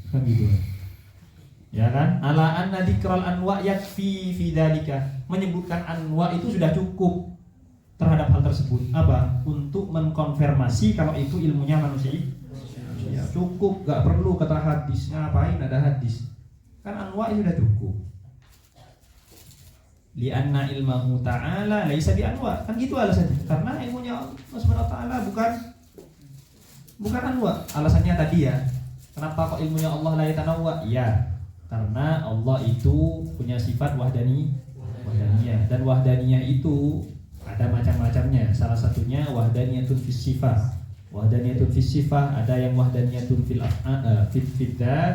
Kan gitu. Ya kan? Ala anna dzikral anwa yakfi fi dzalika. Menyebutkan anwa itu sudah cukup terhadap hal tersebut. Apa? Untuk mengkonfirmasi kalau itu ilmunya manusia. Ya, cukup, gak perlu kata hadis. Ngapain ada hadis? Kan anwa itu sudah cukup. Li'anna ilmahu ta'ala laisa bi anwa. Kan gitu alasannya. Karena ilmunya Allah Subhanahu wa taala bukan anwa. Alasannya tadi ya. Kenapa kok ilmunya Allah la yatanawwa? Iya. Karena Allah itu punya sifat wahdaniyah, dan wahdaniyah itu ada macam-macamnya. Salah satunya wahdaniyatun fis sifah. Wahdaniyatun fis sifah ada yang wahdaniyatun fil dzat.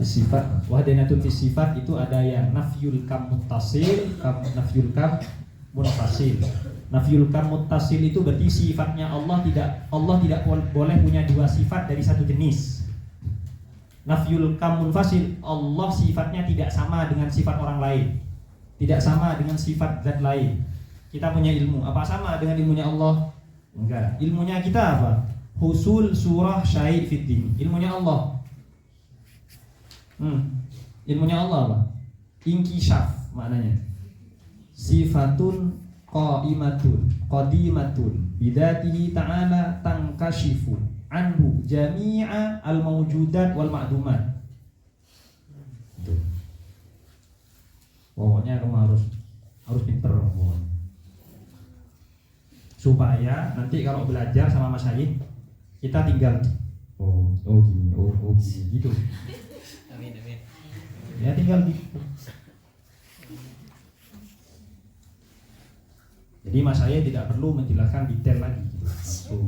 Sifat wahdaniyatun fis sifat itu ada yang nafyul kam muttasil, nafyul kam munfasil. Nafyul kam muttasil itu berarti sifatnya Allah tidak boleh punya dua sifat dari satu jenis. Nafyul kam munfasil, Allah sifatnya tidak sama dengan sifat orang lain, tidak sama dengan sifat zat lain. Kita punya ilmu, apa sama dengan ilmunya Allah? Enggak. Ilmunya kita apa? Husul surah syai' fiddin. Ilmunya Allah. Ilmunya Allah apa? Inkishaf maknanya. Sifatun qadimatun bidzatihi ta'ala tankashifu anhu jami'a al-mawjudat wal ma'dumat. Pokoknya kamu harus pinter pokoknya. Supaya nanti kalau belajar sama Mas Hayy kita tinggal gini gitu. Amin. Ya tinggal gitu. Jadi Mas Hayy tidak perlu menjelaskan detail lagi gitu. Langsung.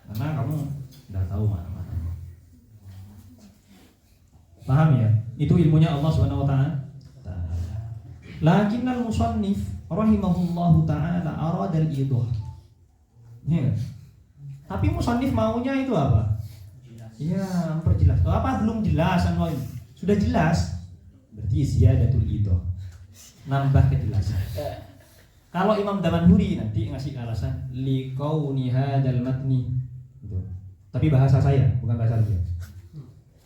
Karena kamu tidak tahu mana-mana. Paham ya? Itu ilmunya Allah Subhanahu wa taala. Lakinnal musannif rahimahullahu taala arada al-idah. Ya. Tapi musannif maunya itu apa? Iya, memperjelas. Apa belum jelas anwa ini? Sudah jelas. Berarti ziyadatul idah. Nambah kejelasan. Kalau Imam Damanhuri nanti ngasih alasan liqauni hadzal matni. Gitu. Tapi bahasa saya, bukan bahasa dia.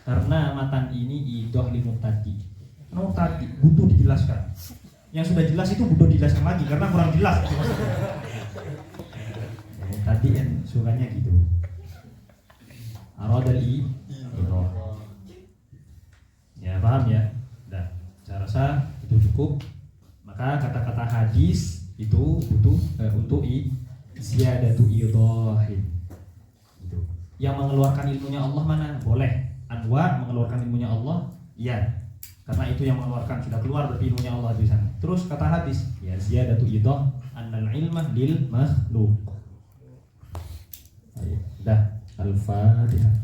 Karena matan ini idah li mubtadi. Mubtadi butuh dijelaskan. Yang sudah jelas itu butuh dijelaskan lagi karena kurang jelas. Tadi kan suratnya gitu. Aradal idah. Ya paham ya? Nah, saya rasa itu cukup. Maka kata-kata hadis itu butuh untuk ziyadatu idahin. Gitu. Yang mengeluarkan ilmunya Allah mana? Boleh. Anwa mengeluarkan ilmunya Allah? Iya. Karena itu yang mengeluarkan sudah keluar berarti ilmunya Allah di sana. Terus kata hadis, ya ziyadatu idah annal ilmah lil makhluq. Ayo, dah. Al-Fatihah.